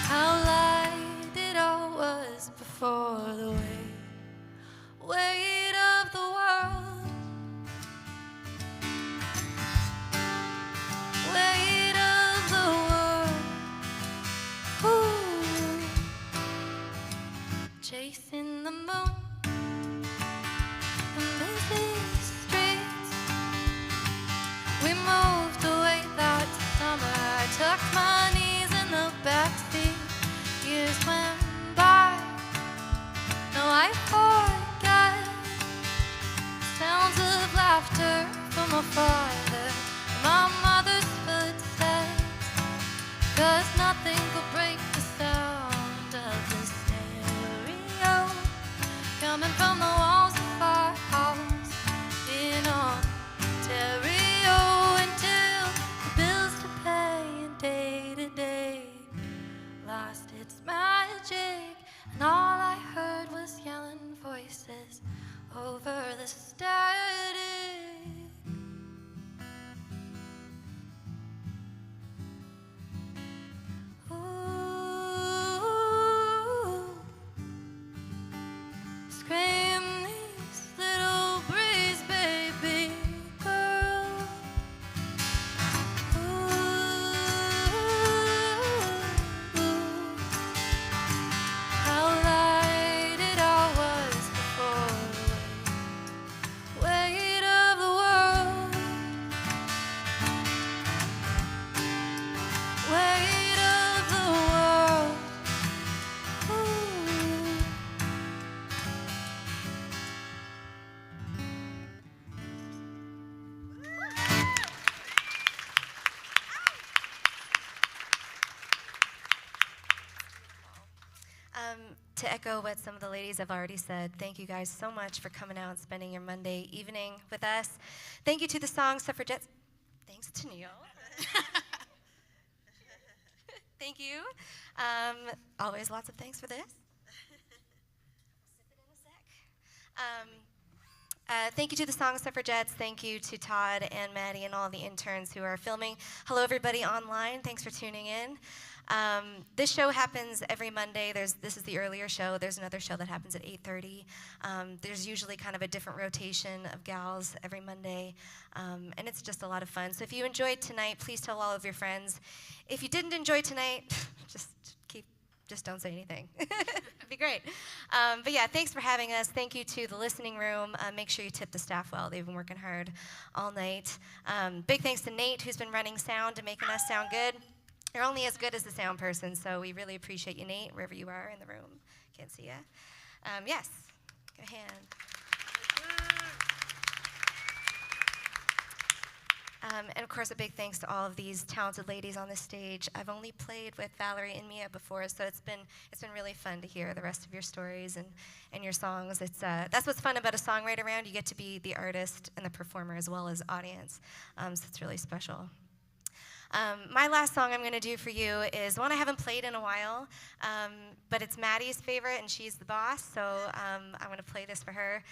How light it all was before the weight of the world, weight of the world. Ooh. Chasing the moon in busy streets. We moved away that summer. I tucked my knees in the backseat. Years went by. No, I forget sounds of laughter from my father, my mother's footsteps. 'Cause nothing could break the sound of the stereo coming from the walls of our house in Ontario, until the bills to pay and day to day lost its magic, and all I heard was yelling voices over the static. Ooh. Scream this little breeze, baby girl. Ooh. How light it all was before the weight of the world, weight of the world. Ooh. To echo what some of the ladies have already said, thank you guys so much for coming out and spending your Monday evening with us. Thank you to the Song Suffragettes. Thanks to Neil. Thank you. Always lots of thanks for this. Sip it in a sec. Thank you to the Song Suffragettes. Thank you to Todd and Maddie and all the interns who are filming. Hello, everybody online. Thanks for tuning in. This show happens every Monday. This is the earlier show. There's another show that happens at 8:30. There's usually kind of a different rotation of gals every Monday, and it's just a lot of fun. So if you enjoyed tonight, please tell all of your friends. If you didn't enjoy tonight, just don't say anything. It'd be great. But yeah, thanks for having us. Thank you to the listening room. Make sure you tip the staff well. They've been working hard all night. Big thanks to Nate, who's been running sound and making us sound good. You're only as good as the sound person, so we really appreciate you, Nate, wherever you are in the room. Can't see ya. Yes, give a hand. And of course, a big thanks to all of these talented ladies on the stage. I've only played with Valerie and Mia before, so it's been really fun to hear the rest of your stories and your songs. That's what's fun about a songwriter round. You get to be the artist and the performer as well as audience, so it's really special. My last song I'm going to do for you is one I haven't played in a while, but it's Maddie's favorite, and she's the boss, so I'm going to play this for her.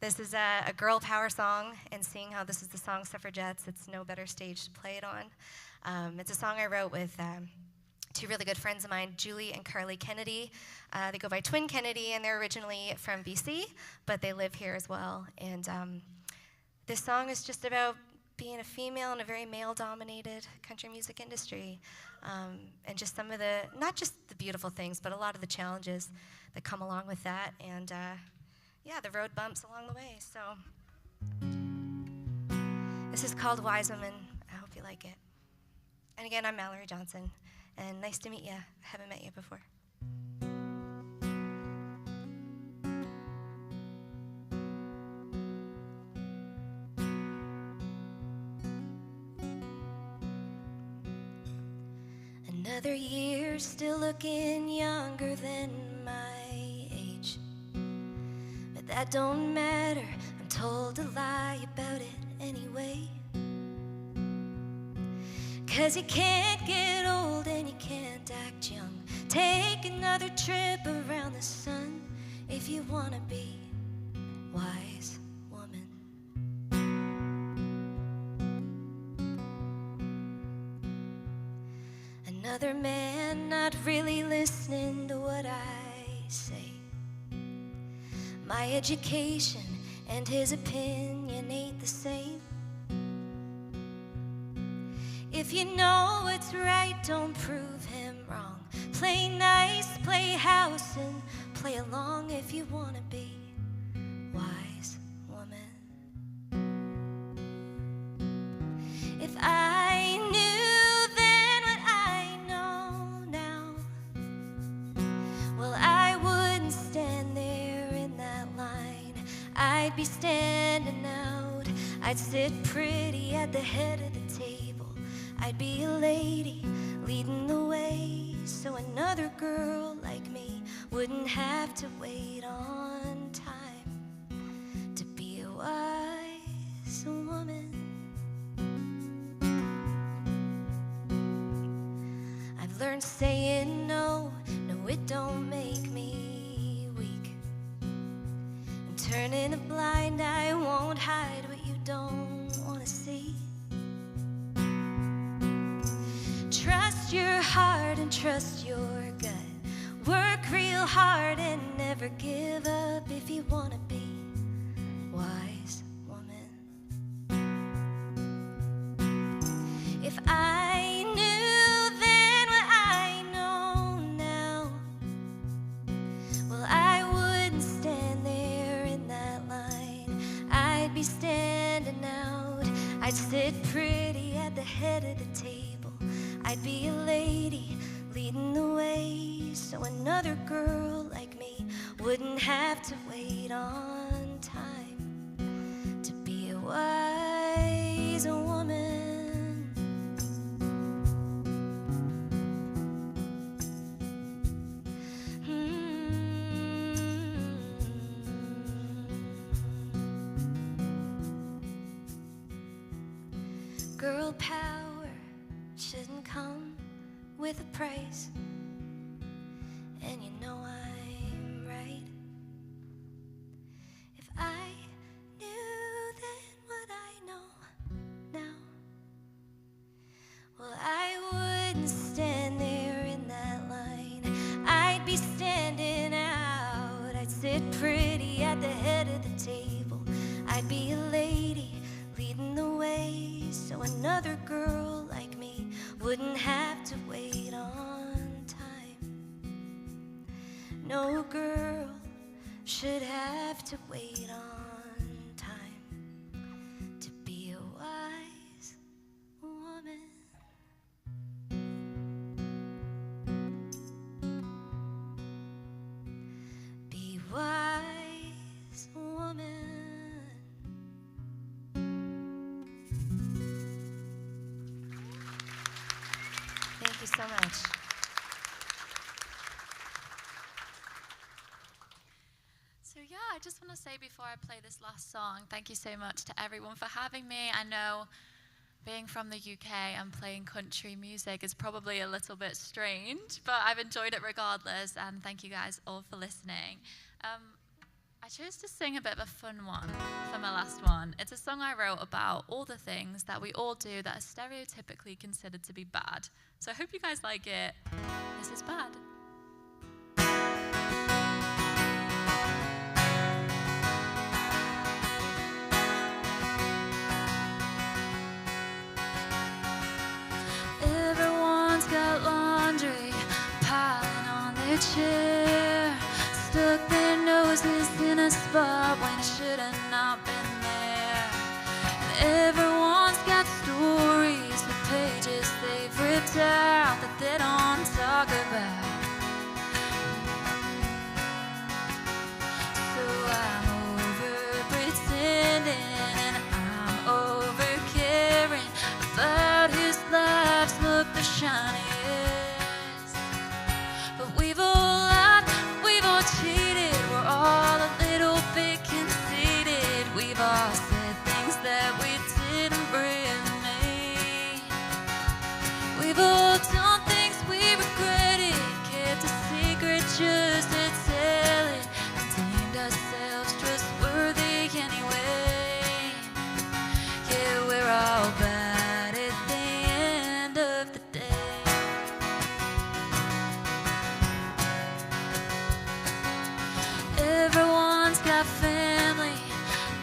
This is a girl power song, and seeing how this is the song Suffragettes, it's no better stage to play it on. It's a song I wrote with two really good friends of mine, Julie and Carly Kennedy. They go by Twin Kennedy, and they're originally from BC, but they live here as well. And this song is just about being a female in a very male-dominated country music industry, and just some of the, not just the beautiful things, but a lot of the challenges that come along with that, and yeah, the road bumps along the way. So this is called Wise Woman. I hope you like it. And again, I'm Mallory Johnson, and nice to meet you. I haven't met you before. Another year, still looking younger than my age. But that don't matter, I'm told to lie about it anyway. 'Cause you can't get old and you can't act young. Take another trip around the sun if you wanna be wise, woman. Another man not really listening to what I say. My education and his opinion ain't the same. If you know what's right, don't prove him wrong. Play nice, play house, and play along if you wanna be wise, woman. If I knew then what I know now, well, I wouldn't stand there in that line. I'd be standing out. I'd sit pretty at the head of the table. I'd be a lady leading the way, so another girl like me wouldn't have to wait on time to be a wise woman. I've learned saying no, no, it don't make me weak. And turning a blind eye won't hide what you don't want to see. Trust your heart and trust your gut. Work real hard and never give up if you want to be wise, woman. If I knew then what I know now, well, I wouldn't stand there in that line. I'd be standing out. I'd sit pretty at the head of the table. I'd be a lady leading the way, so another girl like me wouldn't have to wait on time to be a wise woman. Girl power shouldn't come with a price, and you know I'm right. If I knew then what I know now, well, I wouldn't stand there in that line. I'd be standing out. I'd sit pretty at the head of the table. I'd be a lady leading the way, so another girl like me wouldn't have to wait on time. No girl should have to wait on time to be a wise woman. Be wise woman. Thank you so much. So yeah, I just want to say before I play this last song, thank you so much to everyone for having me. I know being from the UK and playing country music is probably a little bit strange, but I've enjoyed it regardless, and thank you guys all for listening. I chose to sing a bit of a fun one for my last one. It's a song I wrote about all the things that we all do that are stereotypically considered to be bad. So I hope you guys like it. This is Bad. Everyone's got laundry piling on their chair, stuck their noses in a spot when it should have not been there. And everyone's got stories with South that they don't talk about. So I'm over pretending and I'm over caring about whose lives look the shiniest. But we've all lied, we've all cheated, we're all a little bit conceited. We've all said things that we didn't really mean. We've all done things we regretted, kept a secret just to tell it, and deemed ourselves trustworthy anyway. Yeah, we're all bad at the end of the day. Everyone's got family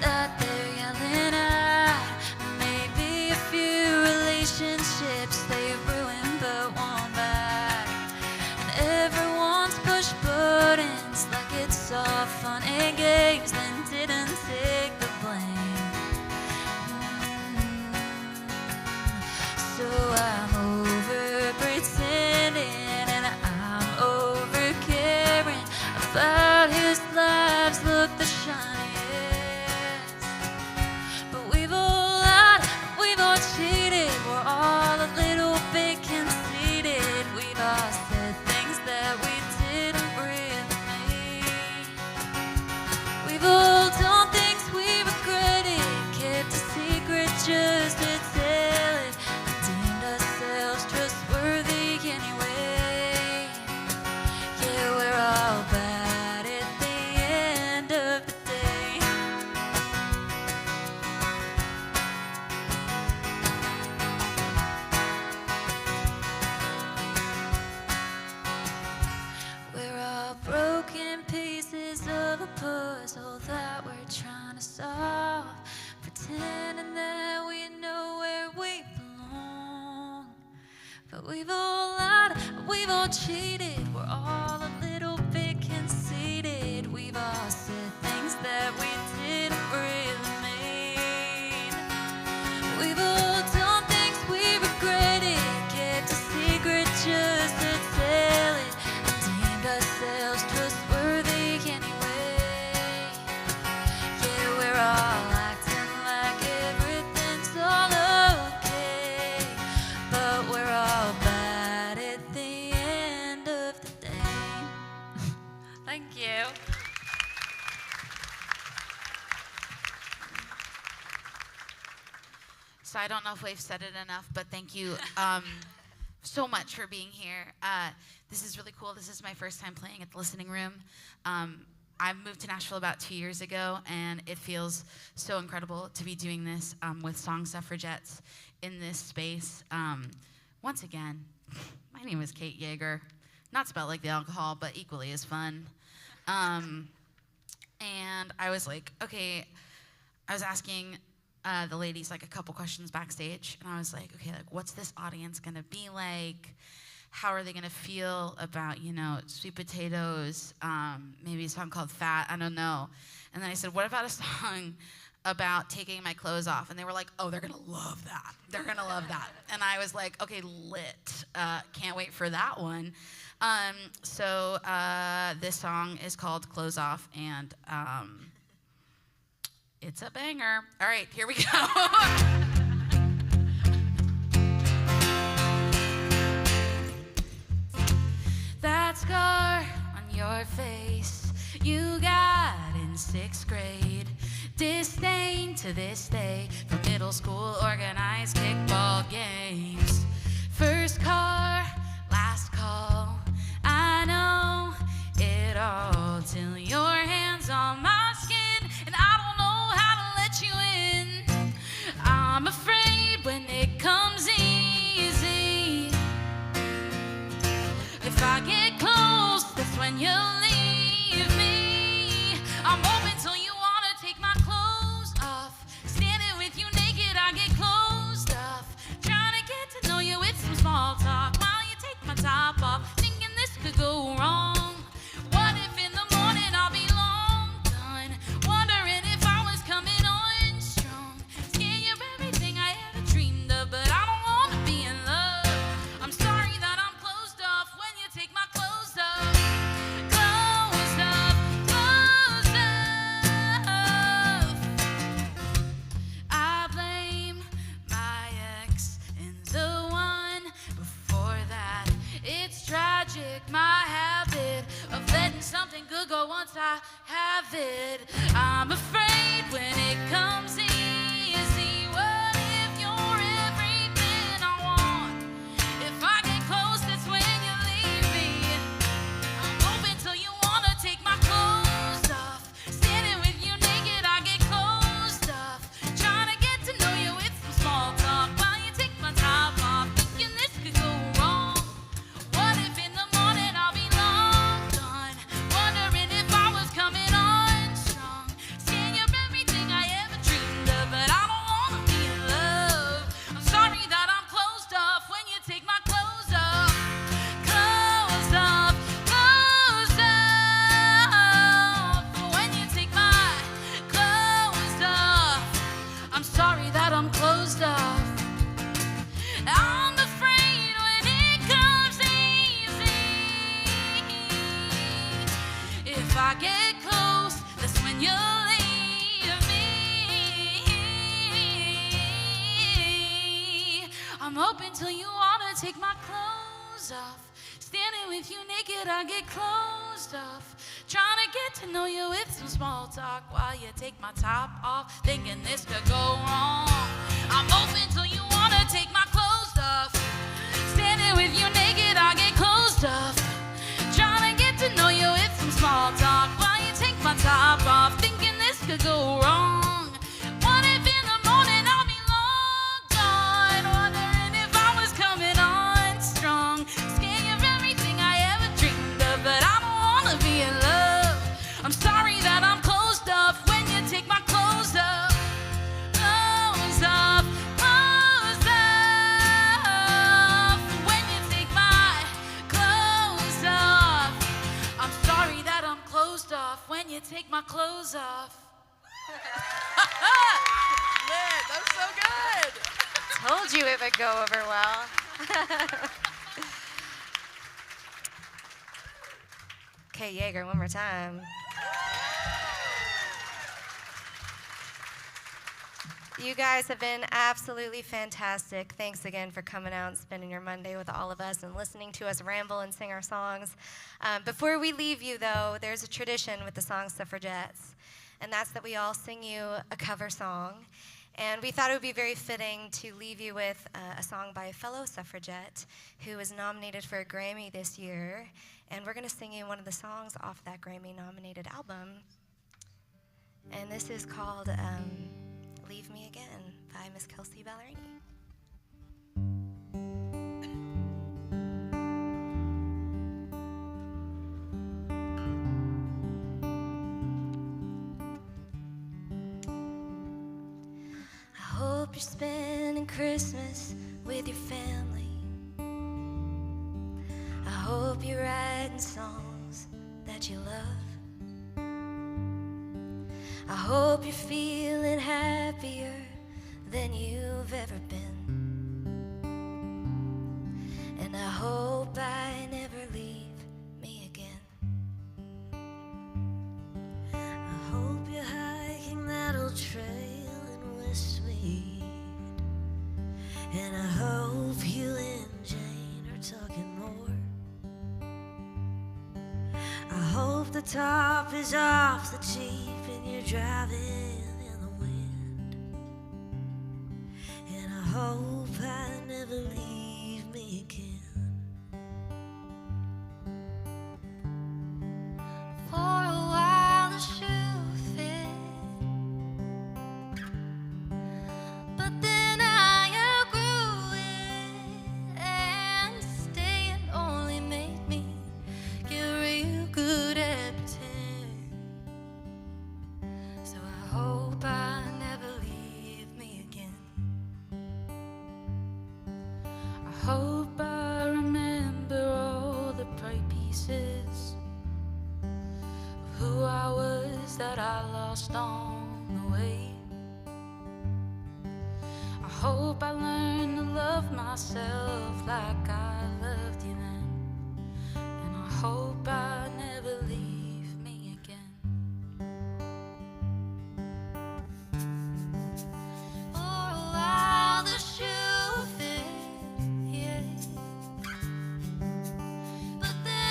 that they're yelling at. Maybe a few relationships they ruined but won't back. And everyone's pushed buttons like it's all fun and games, then didn't take the blame. So I'm over pretending and I'm over caring about whose lives look the shiniest. But we've all lied, we've all cheated, we're all a little bit conceited. We've all said things that we didn't really mean. We've all done things we regretted, kept a secret just to tell it, and deemed ourselves trustworthy anyway. Yeah, we're all bad at the end of the day. We're all broken pieces of a puzzle that we're trying to solve, pretending that we know where we belong. But we've all lied, we've all cheated, we're all a little bit conceited. We've all said things that we didn't really mean. We've all done things we regretted, kept a secret just to tell it, and deemed ourselves trustworthy anyway. Yeah, we're all acting like everything's all okay, but we're all bad at the end of the day. Thank you. So I don't know if we've said it enough, but thank you so much for being here. This is really cool. This is my first time playing at the Listening Room. I moved to Nashville about 2 years ago, and it feels so incredible to be doing this with Song Suffragettes in this space. Once again, my name is Kate Yeager. Not spelled like the alcohol, but equally as fun. And I was like, okay, I was asking the ladies like a couple questions backstage, and I was like, okay, like what's this audience gonna be like? How are they gonna feel about, you know, sweet potatoes, maybe a song called Fat, I don't know. And then I said, what about a song about taking my clothes off? And they were like, oh, they're gonna love that. They're gonna love that. And I was like, okay, lit. Can't wait for that one. So this song is called Clothes Off, and it's a banger. All right, here we go. That scar on your face you got in 6th grade. Disdain to this day for middle school organized kickball games. First car, last call. I know it all till your hands on my skin, and I don't know how to let you in. I'm afraid when it comes easy, if I get close, that's when you leave me. I'm open till you wanna take my clothes off. Standing with you naked, I get closed off. Trying to get to know you with some small talk while you take my top off, thinking this could go wrong. What if in the morning I'll be long done, wondering if I was coming on strong. Scared you're everything I ever dreamed of, but I don't wanna be in love. I'm so kick my habit of letting something good go once I have it. I'm afraid when it comes easy, what if you're everything I want? If I get close, that's when you leave me. I'm hoping till you wanna take my clothes off. Standing with you naked, I get closed off. Trying to get to know you with some small talk while you take my top off. Thinking this could go wrong. What if in the morning I'll be long gone? Wondering if I was coming on strong. Saying you're everything I ever dreamed of, but I don't wanna be in love. I'm sorry that I'm closed off when you take my clothes off. Closed off, closed off. When you take my clothes off. I'm sorry that I'm closed off. I'm afraid when it comes easy. If I get close, that's when you leave me. I'm hoping till you wanna take my clothes off. Standing with you naked, I get closed off. Trying to get to know you with some small talk while you take my top off. Thinking this could go wrong. I'm hoping till you wanna take my clothes off. Standing with you naked, I get closed off. Trying to get to know you with some small talk while you take my top off. Thinking this could go wrong. What if in the morning I'll be long gone? Wondering if I was coming on strong. Scared of everything I ever dreamed of, but I don't wanna be in love. I'm sorry that I'm closed off when you take my clothes off. Clothes off, clothes off. When you take my clothes off. I'm sorry that I'm closed off when you take my clothes off. Man, that was so good. Told you it would go over well. Okay, Yeager, one more time. You guys have been absolutely fantastic. Thanks again for coming out and spending your Monday with all of us and listening to us ramble and sing our songs. Before we leave you, though, there's a tradition with the song Suffragettes, and that's that we all sing you a cover song. And we thought it would be very fitting to leave you with a song by a fellow suffragette who was nominated for a Grammy this year. And we're going to sing you one of the songs off that Grammy-nominated album. And this is called Leave Me Again by Miss Kelsey Valerie. I hope you're spending Christmas with your family. I hope you're writing songs that you love. I hope you're feeling happier than you've ever been. And I hope I never leave me again. I hope you're hiking that old trail in Westmead. And I hope you and Jane are talking more. I hope the top is off the Jeep and you're driving in the wind. And I hope I never leave me again. For a while the shoe fit, but then I outgrew it, and staying only made me get real good at pretending. So I hope I never leave me again. I hope I remember all the bright pieces of who I was that I lost on the way. I hope I learned to love myself like I loved you then. And I hope I never leave me again. For a while the shoe fit, yeah. But then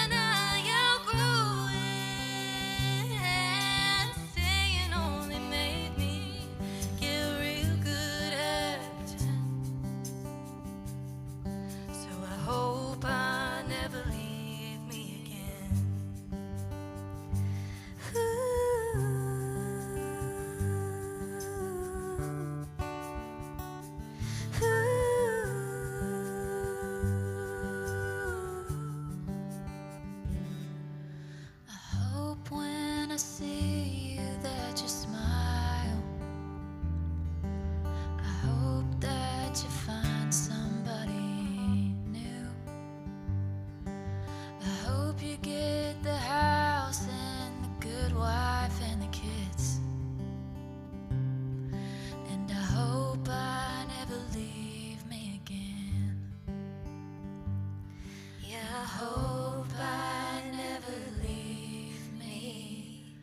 hope I never leave me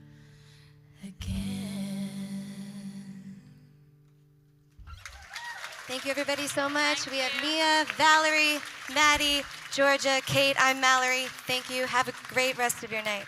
again. Thank you, everybody, so much. We have Mia, Valerie, Maddie, Jeorgia, Kate. I'm Mallory. Thank you. Have a great rest of your night.